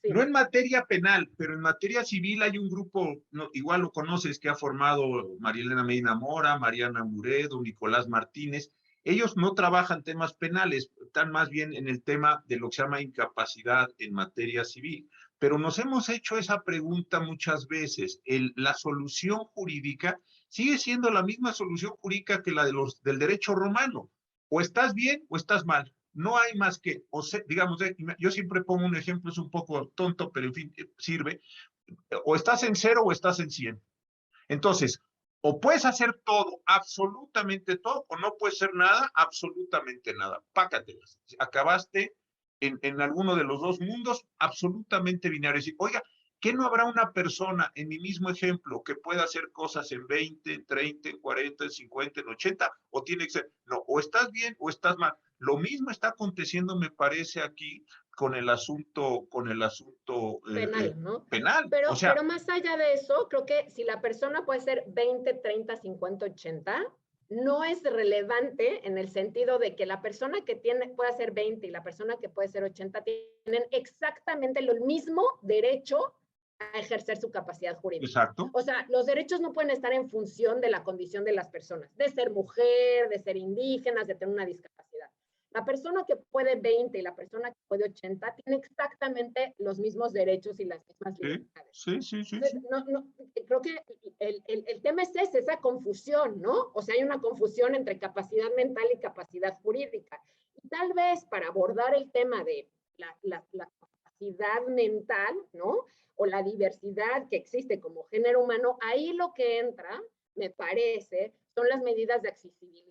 Sí. no en materia penal, pero en materia civil hay un grupo, no, igual lo conoces, que ha formado María Elena Medina Mora, Mariana Muredo, Nicolás Martínez. Ellos no trabajan temas penales, están más bien en el tema de lo que se llama incapacidad en materia civil. Pero nos hemos hecho esa pregunta muchas veces. La solución jurídica sigue siendo la misma solución jurídica que la del derecho romano. O estás bien o estás mal. No hay más que, o sea, digamos, yo siempre pongo un ejemplo, es un poco tonto, pero en fin, sirve. O estás en 0 o estás en 100. Entonces, o puedes hacer todo, absolutamente todo, o no puedes hacer nada, absolutamente nada. Pácatelas. Acabaste en alguno de los dos mundos absolutamente binarios. Oiga, ¿qué no habrá una persona en mi mismo ejemplo que pueda hacer cosas en 20, en 30, en 40, en 50, en 80? O tiene que ser, no, o estás bien o estás mal. Lo mismo está aconteciendo, me parece, aquí con el asunto Penal, ¿no? penal. Pero, O sea, pero más allá de eso, creo que si la persona puede ser 20, 30, 50, 80, no es relevante en el sentido de que la persona que puede ser 20 y la persona que puede ser 80 tienen exactamente el mismo derecho a ejercer su capacidad jurídica. exacto. O sea, los derechos no pueden estar en función de la condición de las personas, de ser mujer, de ser indígenas, de tener una discapacidad. La persona que puede 20 y la persona que puede 80 tiene exactamente los mismos derechos y las mismas libertades. Sí, sí, sí. Entonces, creo que el tema es esa confusión, ¿no? O sea, hay una confusión entre capacidad mental y capacidad jurídica. Y tal vez para abordar el tema de la capacidad mental, ¿no? O la diversidad que existe como género humano, ahí lo que entra, me parece, son las medidas de accesibilidad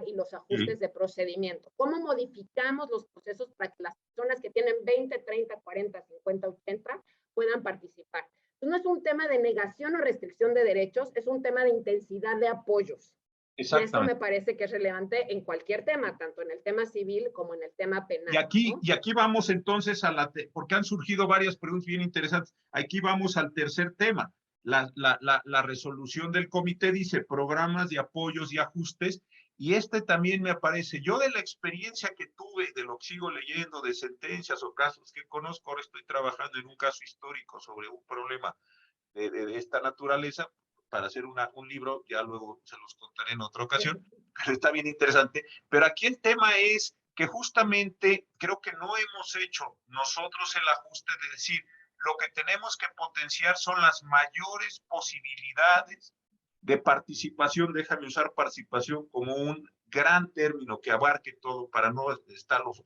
y los ajustes de procedimiento. ¿Cómo modificamos los procesos para que las personas que tienen 20, 30, 40, 50, 80 puedan participar? Entonces, no es un tema de negación o restricción de derechos, es un tema de intensidad de apoyos. Y eso me parece que es relevante en cualquier tema, tanto en el tema civil como en el tema penal. Y aquí vamos entonces porque han surgido varias preguntas bien interesantes. Aquí vamos al tercer tema. La resolución del comité dice programas de apoyos y ajustes, y también me aparece, yo de la experiencia que tuve, de lo que sigo leyendo, de sentencias o casos que conozco, ahora estoy trabajando en un caso histórico sobre un problema de esta naturaleza, para hacer un libro, ya luego se los contaré en otra ocasión, pero está bien interesante. Pero aquí el tema es que justamente creo que no hemos hecho nosotros el ajuste de decir, lo que tenemos que potenciar son las mayores posibilidades de participación, déjame usar participación como un gran término que abarque todo para no estarlos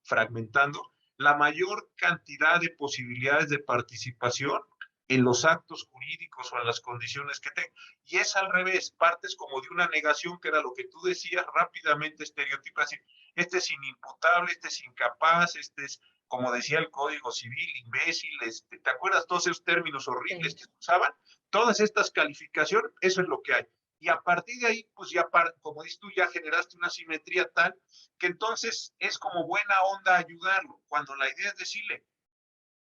fragmentando, la mayor cantidad de posibilidades de participación en los actos jurídicos o en las condiciones que tengan. Y es al revés, partes como de una negación, que era lo que tú decías, rápidamente estereotipas, este es inimputable, este es incapaz, este es, como decía el Código Civil, imbécil, ¿te acuerdas todos esos términos horribles que se usaban? Todas estas calificaciones, eso es lo que hay. Y a partir de ahí, pues ya, como dices tú, ya generaste una simetría tal que entonces es como buena onda ayudarlo, cuando la idea es decirle,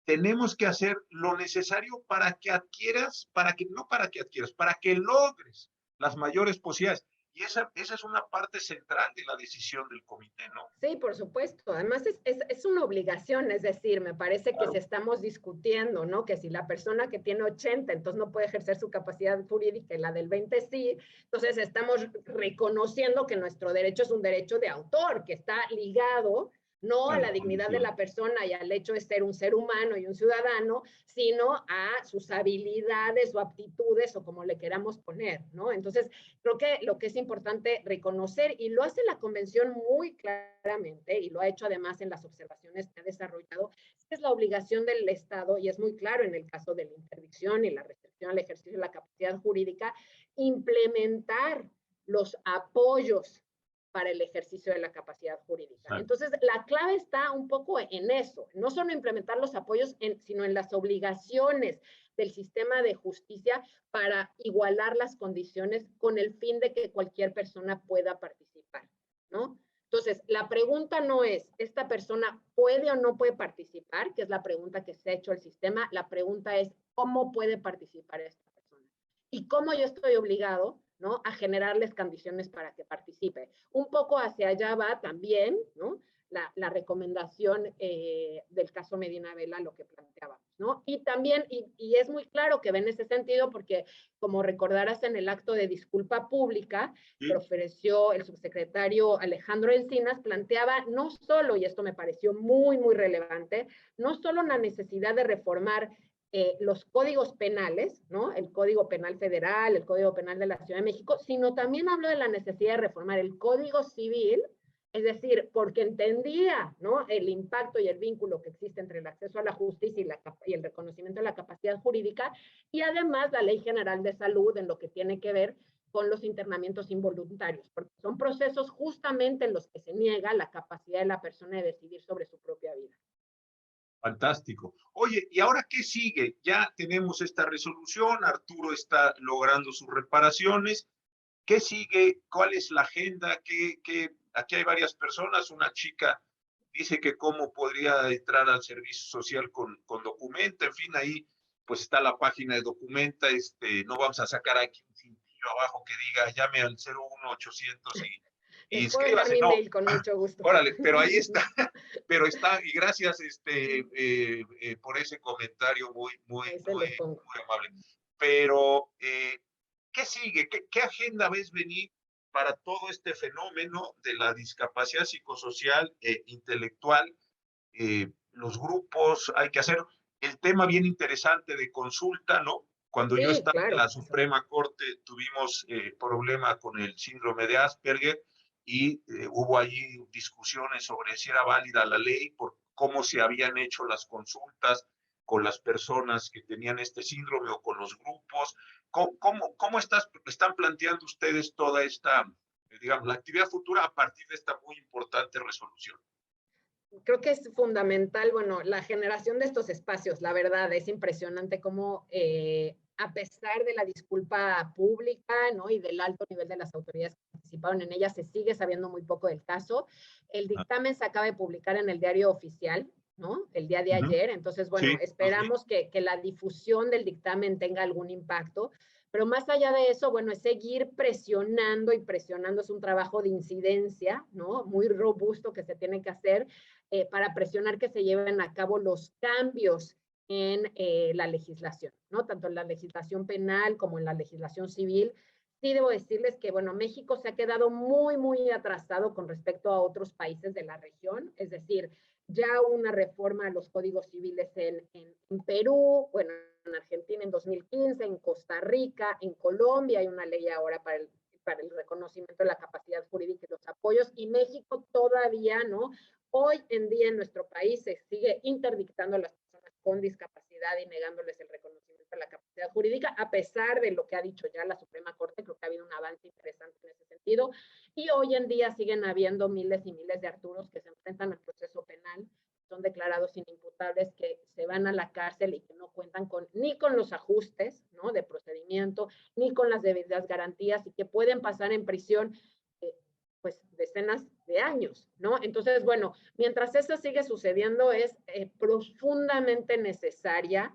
tenemos que hacer lo necesario para que adquieras, no para que adquieras, para que logres las mayores posibilidades. Y esa es una parte central de la decisión del comité, ¿no? Sí, por supuesto. Además es una obligación, es decir, me parece Claro. que si estamos discutiendo, ¿no? Que si la persona que tiene 80, entonces no puede ejercer su capacidad jurídica y la del 20 sí, entonces estamos reconociendo que nuestro derecho es un derecho de autor, que está ligado no a la dignidad de la persona y al hecho de ser un ser humano y un ciudadano, sino a sus habilidades o aptitudes o como le queramos poner, ¿no? Entonces, creo que lo que es importante reconocer, y lo hace la Convención muy claramente, y lo ha hecho además en las observaciones que ha desarrollado, es la obligación del Estado, y es muy claro en el caso de la interdicción y la restricción al ejercicio de la capacidad jurídica, implementar los apoyos para el ejercicio de la capacidad jurídica. Entonces, la clave está un poco en eso, no solo implementar los apoyos, sino en las obligaciones del sistema de justicia para igualar las condiciones con el fin de que cualquier persona pueda participar, ¿no? Entonces, la pregunta no es, ¿esta persona puede o no puede participar? Que es la pregunta que se ha hecho el sistema. La pregunta es, ¿cómo puede participar esta persona? Y cómo yo estoy obligado, ¿no?, a generarles condiciones para que participe. Un poco hacia allá va también, ¿no?, la recomendación del caso Medina Vela, lo que planteábamos, ¿no? Y también, y es muy claro que va en ese sentido, porque como recordarás en el acto de disculpa pública que ofreció el subsecretario Alejandro Encinas, planteaba no solo, y esto me pareció muy, muy relevante, no solo la necesidad de reformar los códigos penales, ¿no? El Código Penal Federal, el Código Penal de la Ciudad de México, sino también habló de la necesidad de reformar el Código Civil, es decir, porque entendía, ¿no?, el impacto y el vínculo que existe entre el acceso a la justicia y el reconocimiento de la capacidad jurídica, y además la Ley General de Salud en lo que tiene que ver con los internamientos involuntarios, porque son procesos justamente en los que se niega la capacidad de la persona de decidir sobre su propia vida. Fantástico. Oye, ¿y ahora qué sigue? Ya tenemos esta resolución, Arturo está logrando sus reparaciones. ¿Qué sigue? ¿Cuál es la agenda? Aquí hay varias personas. Una chica dice que cómo podría entrar al servicio social con Documenta. En fin, ahí pues está la página de Documenta. No vamos a sacar aquí un cintillo abajo que diga llame al 01800 y Les puedo dar inscríbase. mi No, mail con mucho gusto. órale, pero ahí está. Pero está, y gracias por ese comentario muy amable. Pero, ¿qué sigue? ¿Qué agenda ves venir para todo este fenómeno de la discapacidad psicosocial e intelectual? Los grupos, hay que hacer el tema bien interesante de consulta, ¿no? Cuando yo estaba en la Suprema Corte tuvimos problema con el síndrome de Asperger y hubo allí discusiones sobre si era válida la ley, por cómo se habían hecho las consultas con las personas que tenían este síndrome o con los grupos. ¿Cómo están planteando ustedes toda esta, digamos, la actividad futura a partir de esta muy importante resolución? Creo que es fundamental, bueno, la generación de estos espacios, la verdad, es impresionante cómo a pesar de la disculpa pública, ¿no?, y del alto nivel de las autoridades que participaron en ella, se sigue sabiendo muy poco del caso. El dictamen se acaba de publicar en el Diario Oficial, ¿no?, el día de ayer, entonces, bueno, sí, esperamos que la difusión del dictamen tenga algún impacto, pero más allá de eso, bueno, es seguir presionando y presionando, es un trabajo de incidencia, ¿no?, muy robusto que se tiene que hacer para presionar que se lleven a cabo los cambios en la legislación, ¿no?, tanto en la legislación penal como en la legislación civil. Sí debo decirles que, bueno, México se ha quedado muy, muy atrasado con respecto a otros países de la región, es decir, ya una reforma a los códigos civiles en Perú, bueno, en Argentina en 2015, en Costa Rica, en Colombia hay una ley ahora para el reconocimiento de la capacidad jurídica y los apoyos, y México todavía, ¿no? Hoy en día en nuestro país se sigue interdictando a las personas con discapacidad y negándoles el reconocimiento de la capacidad jurídica, a pesar de lo que ha dicho ya la Suprema Corte. Creo que ha habido un avance interesante en ese sentido. Y hoy en día siguen habiendo miles y miles de Arturos que se enfrentan al proceso penal, son declarados inimputables, que se van a la cárcel y que no cuentan ni con los ajustes, ¿no?, de procedimiento, ni con las debidas garantías, y que pueden pasar en prisión pues decenas de años, ¿no? Entonces, bueno, mientras eso sigue sucediendo, es profundamente necesaria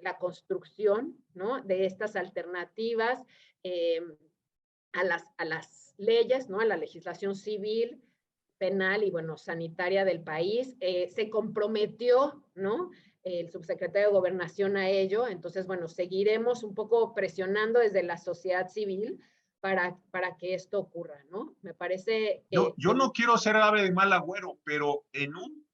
la construcción, ¿no?, de estas alternativas a las leyes, ¿no?, a la legislación civil, penal y, bueno, sanitaria del país. Se comprometió, ¿no?, el subsecretario de Gobernación a ello. Entonces, bueno, seguiremos un poco presionando desde la sociedad civil para que esto ocurra, ¿no? Me parece que... Yo no quiero ser ave de mal agüero, pero en un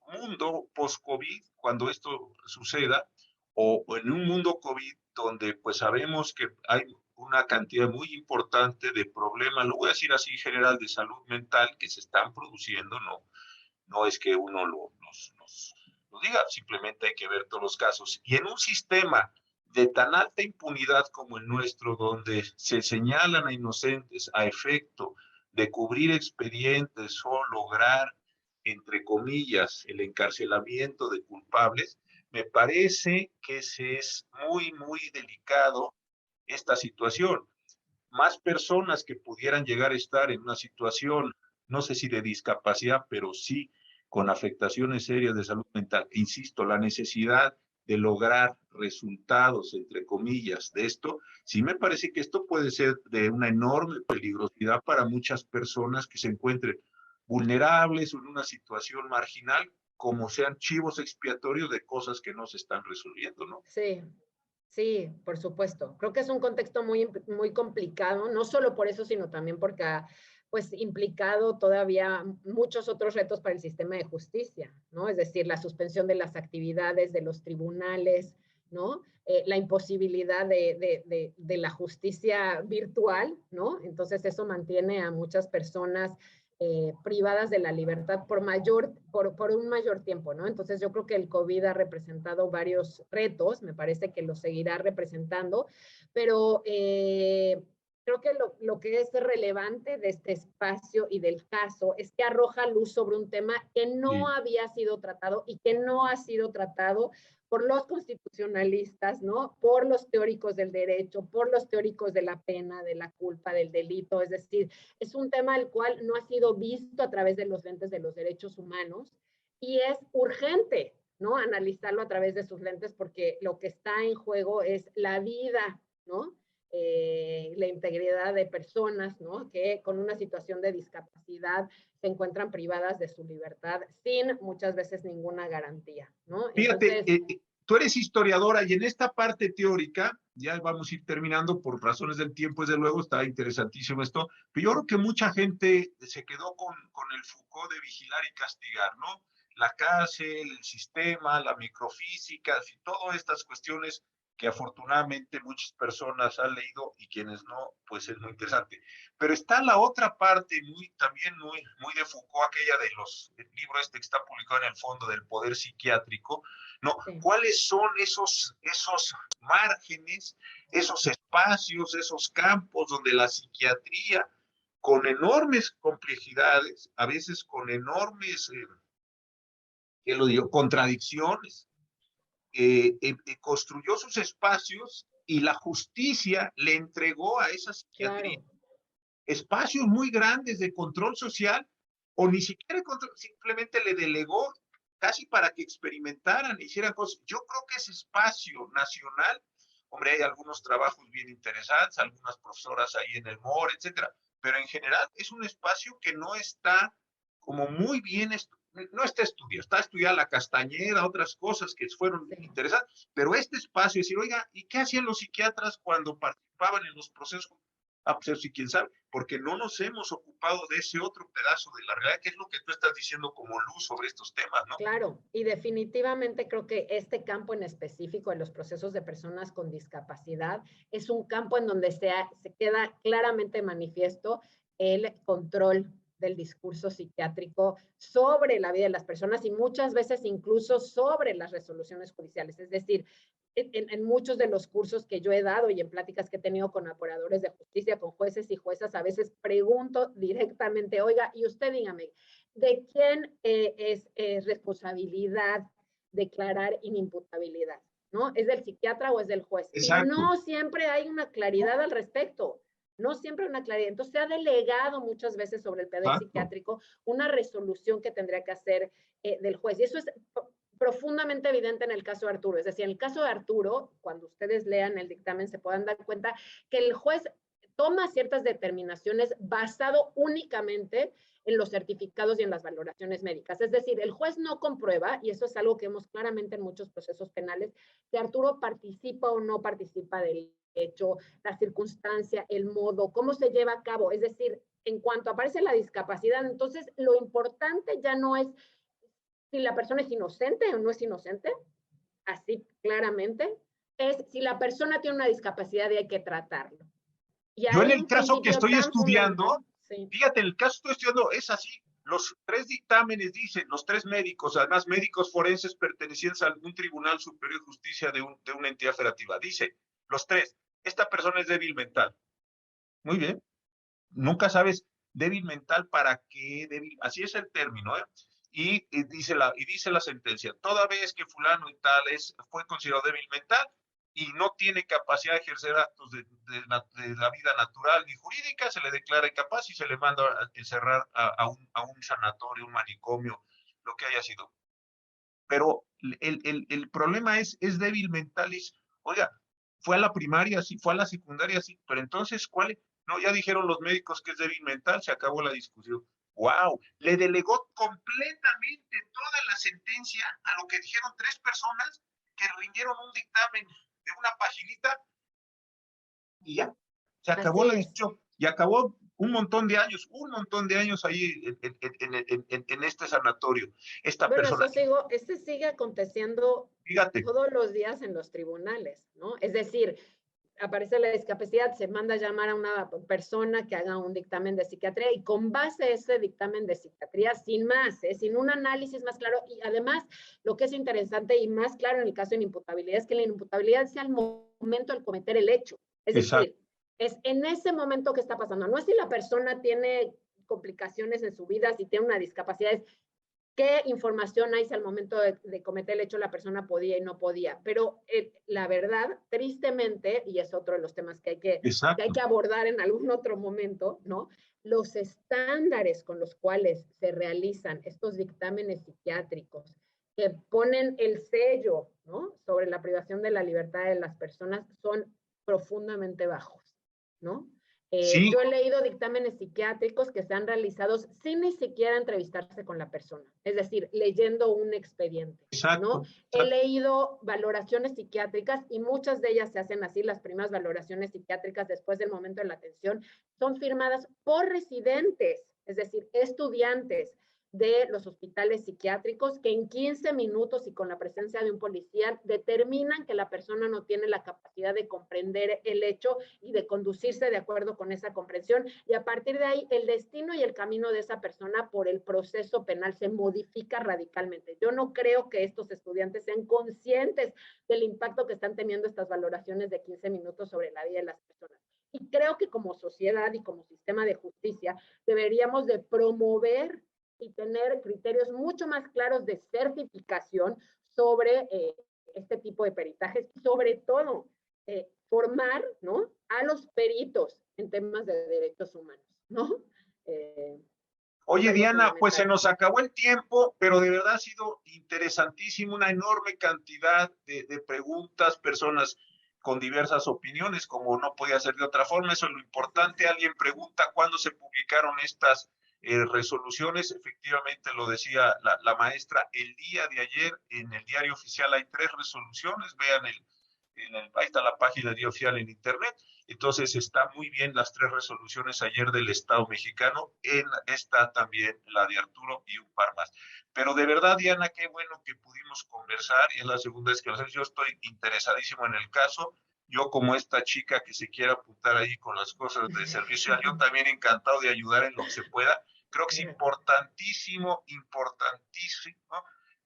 mundo post-COVID, cuando esto suceda, o en un mundo COVID donde pues sabemos que hay una cantidad muy importante de problemas, lo voy a decir así en general, de salud mental que se están produciendo, no es que uno lo diga, simplemente hay que ver todos los casos. Y en un sistema de tan alta impunidad como el nuestro, donde se señalan a inocentes a efecto de cubrir expedientes o lograr, entre comillas, el encarcelamiento de culpables, me parece que es muy, muy delicado esta situación. Más personas que pudieran llegar a estar en una situación, no sé si de discapacidad, pero sí con afectaciones serias de salud mental. Insisto, la necesidad de lograr resultados, entre comillas, de esto, sí me parece que esto puede ser de una enorme peligrosidad para muchas personas que se encuentren vulnerables o en una situación marginal, como sean chivos expiatorios de cosas que no se están resolviendo, ¿no? Sí, sí, por supuesto. Creo que es un contexto muy, muy complicado, no solo por eso, sino también porque ha pues implicado todavía muchos otros retos para el sistema de justicia, ¿no? Es decir, la suspensión de las actividades de los tribunales, ¿no? La imposibilidad de la justicia virtual, ¿no? Entonces eso mantiene a muchas personas privadas de la libertad por un mayor tiempo, ¿no? Entonces yo creo que el COVID ha representado varios retos, me parece que lo seguirá representando, pero creo que lo que es relevante de este espacio y del caso es que arroja luz sobre un tema que no Sí. había sido tratado y que no ha sido tratado por los constitucionalistas, ¿no? Por los teóricos del derecho, por los teóricos de la pena, de la culpa, del delito. Es decir, es un tema el cual no ha sido visto a través de los lentes de los derechos humanos y es urgente, ¿no?, analizarlo a través de sus lentes, porque lo que está en juego es la vida, ¿no? La integridad de personas, ¿no?, que con una situación de discapacidad se encuentran privadas de su libertad sin muchas veces ninguna garantía, ¿no? Fíjate, Entonces, tú eres historiadora y en esta parte teórica, ya vamos a ir terminando por razones del tiempo, desde luego, está interesantísimo esto, pero yo creo que mucha gente se quedó con el Foucault de vigilar y castigar, ¿no? La cárcel, el sistema, la microfísica, y todas estas cuestiones que afortunadamente muchas personas han leído y quienes no, pues es muy interesante. Pero está la otra parte también muy de Foucault, aquella del libro este que está publicado en el fondo del poder psiquiátrico, ¿no? sí, ¿Cuáles son esos márgenes, esos espacios, esos campos donde la psiquiatría, con enormes complejidades, a veces con enormes, ¿qué lo digo?, contradicciones, construyó sus espacios y la justicia le entregó a esa psiquiatría claro, espacios muy grandes de control social, o ni siquiera control, simplemente le delegó casi para que experimentaran, hicieran cosas. Yo creo que ese espacio nacional, hombre, hay algunos trabajos bien interesantes, algunas profesoras ahí en el MOR, etcétera, pero en general es un espacio que no está como muy bien, no está estudiada la Castañeda, otras cosas que fueron sí. interesantes, pero este espacio, decir, oiga, ¿y qué hacían los psiquiatras cuando participaban en los procesos? Ah, pues sí, quién sabe, porque no nos hemos ocupado de ese otro pedazo de la realidad, que es lo que tú estás diciendo como luz sobre estos temas, ¿no? Claro, y definitivamente creo que este campo en específico de los procesos de personas con discapacidad es un campo en donde se queda claramente manifiesto el control del discurso psiquiátrico sobre la vida de las personas y muchas veces incluso sobre las resoluciones judiciales. Es decir, en muchos de los cursos que yo he dado y en pláticas que he tenido con operadores de justicia, con jueces y juezas, a veces pregunto directamente, oiga, y usted dígame, ¿de quién es responsabilidad declarar inimputabilidad? ¿No? ¿Es del psiquiatra o es del juez? Exacto. Y no siempre hay una claridad al respecto. No siempre hay una claridad. Entonces se ha delegado muchas veces sobre el poder psiquiátrico una resolución que tendría que hacer del juez. Y eso es profundamente evidente en el caso de Arturo. Es decir, en el caso de Arturo, cuando ustedes lean el dictamen se puedan dar cuenta que el juez toma ciertas determinaciones basado únicamente en los certificados y en las valoraciones médicas. Es decir, el juez no comprueba, y eso es algo que vemos claramente en muchos procesos penales, que Arturo participa o no participa del hecho, la circunstancia, el modo, cómo se lleva a cabo. Es decir, en cuanto aparece la discapacidad, entonces lo importante ya no es si la persona es inocente o no es inocente, así claramente, es si la persona tiene una discapacidad y hay que tratarlo. Y yo en el caso que estoy estudiando, sí. Fíjate, en el caso que estoy estudiando es así. Los 3 dictámenes dicen, los 3 médicos, además médicos forenses pertenecientes a algún tribunal superior de justicia de una entidad federativa, dice, los 3, esta persona es débil mental. Muy bien. Nunca sabes débil mental para qué débil, así es el término, ¿eh? Y dice la sentencia, toda vez que fulano y tal fue considerado débil mental y no tiene capacidad de ejercer actos de la vida natural ni jurídica, se le declara incapaz y se le manda a encerrar a un sanatorio, un manicomio, lo que haya sido. Pero el problema es débil mental, oiga, fue a la primaria, sí, fue a la secundaria, sí, pero entonces, ¿cuál es? No, ya dijeron los médicos que es débil mental, se acabó la discusión. ¡Wow! Le delegó completamente toda la sentencia a lo que dijeron 3 personas que rindieron un dictamen de una paginita y ya, se acabó la discusión. Y acabó un montón de años ahí en este sanatorio. Esta bueno, persona. eso sigue aconteciendo Fíjate. todos los días en los tribunales, ¿no? Es decir, aparece la discapacidad, se manda a llamar a una persona que haga un dictamen de psiquiatría y con base a ese dictamen de psiquiatría, sin más, sin un análisis más claro, y además lo que es interesante y más claro en el caso de la inimputabilidad es que la inimputabilidad sea el momento de cometer el hecho. Es decir, es en ese momento que está pasando, no es si la persona tiene complicaciones en su vida, si tiene una discapacidad, es qué información hay si al momento de cometer el hecho la persona podía y no podía. Pero la verdad, tristemente, y es otro de los temas que hay que abordar en algún otro momento, ¿no? Los estándares con los cuales se realizan estos dictámenes psiquiátricos que ponen el sello, ¿no?, sobre la privación de la libertad de las personas son profundamente bajos, ¿no? Sí. Yo he leído dictámenes psiquiátricos que se han realizado sin ni siquiera entrevistarse con la persona, es decir, leyendo un expediente. Exacto, ¿no? He leído valoraciones psiquiátricas y muchas de ellas se hacen así, las primeras valoraciones psiquiátricas después del momento de la atención son firmadas por residentes, es decir, estudiantes de los hospitales psiquiátricos que en 15 minutos y con la presencia de un policía determinan que la persona no tiene la capacidad de comprender el hecho y de conducirse de acuerdo con esa comprensión y a partir de ahí el destino y el camino de esa persona por el proceso penal se modifica radicalmente. Yo no creo que estos estudiantes sean conscientes del impacto que están teniendo estas valoraciones de 15 minutos sobre la vida de las personas. Y creo que como sociedad y como sistema de justicia deberíamos de promover y tener criterios mucho más claros de certificación sobre este tipo de peritajes y sobre todo formar, ¿no?, a los peritos en temas de derechos humanos, ¿no? Oye, Diana, pues se nos acabó el tiempo, pero de verdad ha sido interesantísimo, una enorme cantidad de preguntas, personas con diversas opiniones, como no podía ser de otra forma, eso es lo importante. Alguien pregunta cuándo se publicaron estas resoluciones, efectivamente lo decía la maestra, el día de ayer en el Diario Oficial hay 3 resoluciones, vean ahí está la página del Diario Oficial en internet. Entonces está muy bien las 3 resoluciones ayer del Estado mexicano, está también la de Arturo y un par más. Pero de verdad, Diana, qué bueno que pudimos conversar y es la segunda vez que lo hacemos. Yo estoy interesadísimo en el caso. Yo como esta chica que se quiera apuntar ahí con las cosas de servicio, yo también encantado de ayudar en lo que se pueda. Creo que es importantísimo,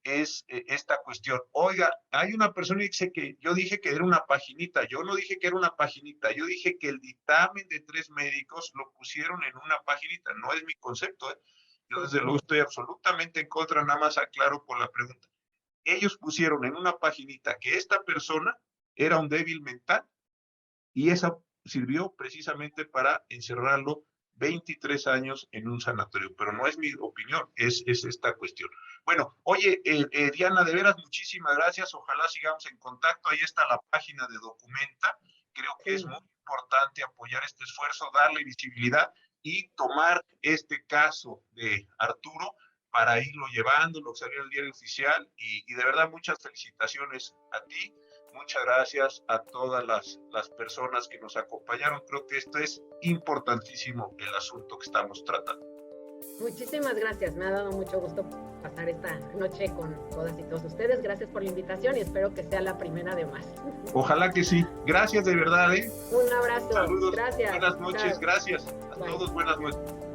es esta cuestión. Oiga, hay una persona que dice que yo dije que era una paginita. Yo no dije que era una paginita. Yo dije que el dictamen de 3 médicos lo pusieron en una paginita. No es mi concepto, ¿eh? Yo desde luego estoy absolutamente en contra, nada más aclaro por la pregunta. Ellos pusieron en una paginita que esta persona era un débil mental y esa sirvió precisamente para encerrarlo 23 años en un sanatorio, pero no es mi opinión, es esta cuestión. Bueno, oye, Diana, de veras, muchísimas gracias, ojalá sigamos en contacto, ahí está la página de Documenta, creo que es muy importante apoyar este esfuerzo, darle visibilidad y tomar este caso de Arturo para irlo llevando, lo que salió en el diario oficial, y de verdad muchas felicitaciones a ti. Muchas gracias a todas las personas que nos acompañaron. Creo que esto es importantísimo, el asunto que estamos tratando. Muchísimas gracias. Me ha dado mucho gusto pasar esta noche con todas y todos ustedes. Gracias por la invitación y espero que sea la primera de más. Ojalá que sí. Gracias de verdad. Un abrazo. Saludos. Gracias. Buenas noches. Chao. Gracias. A todos buenas noches.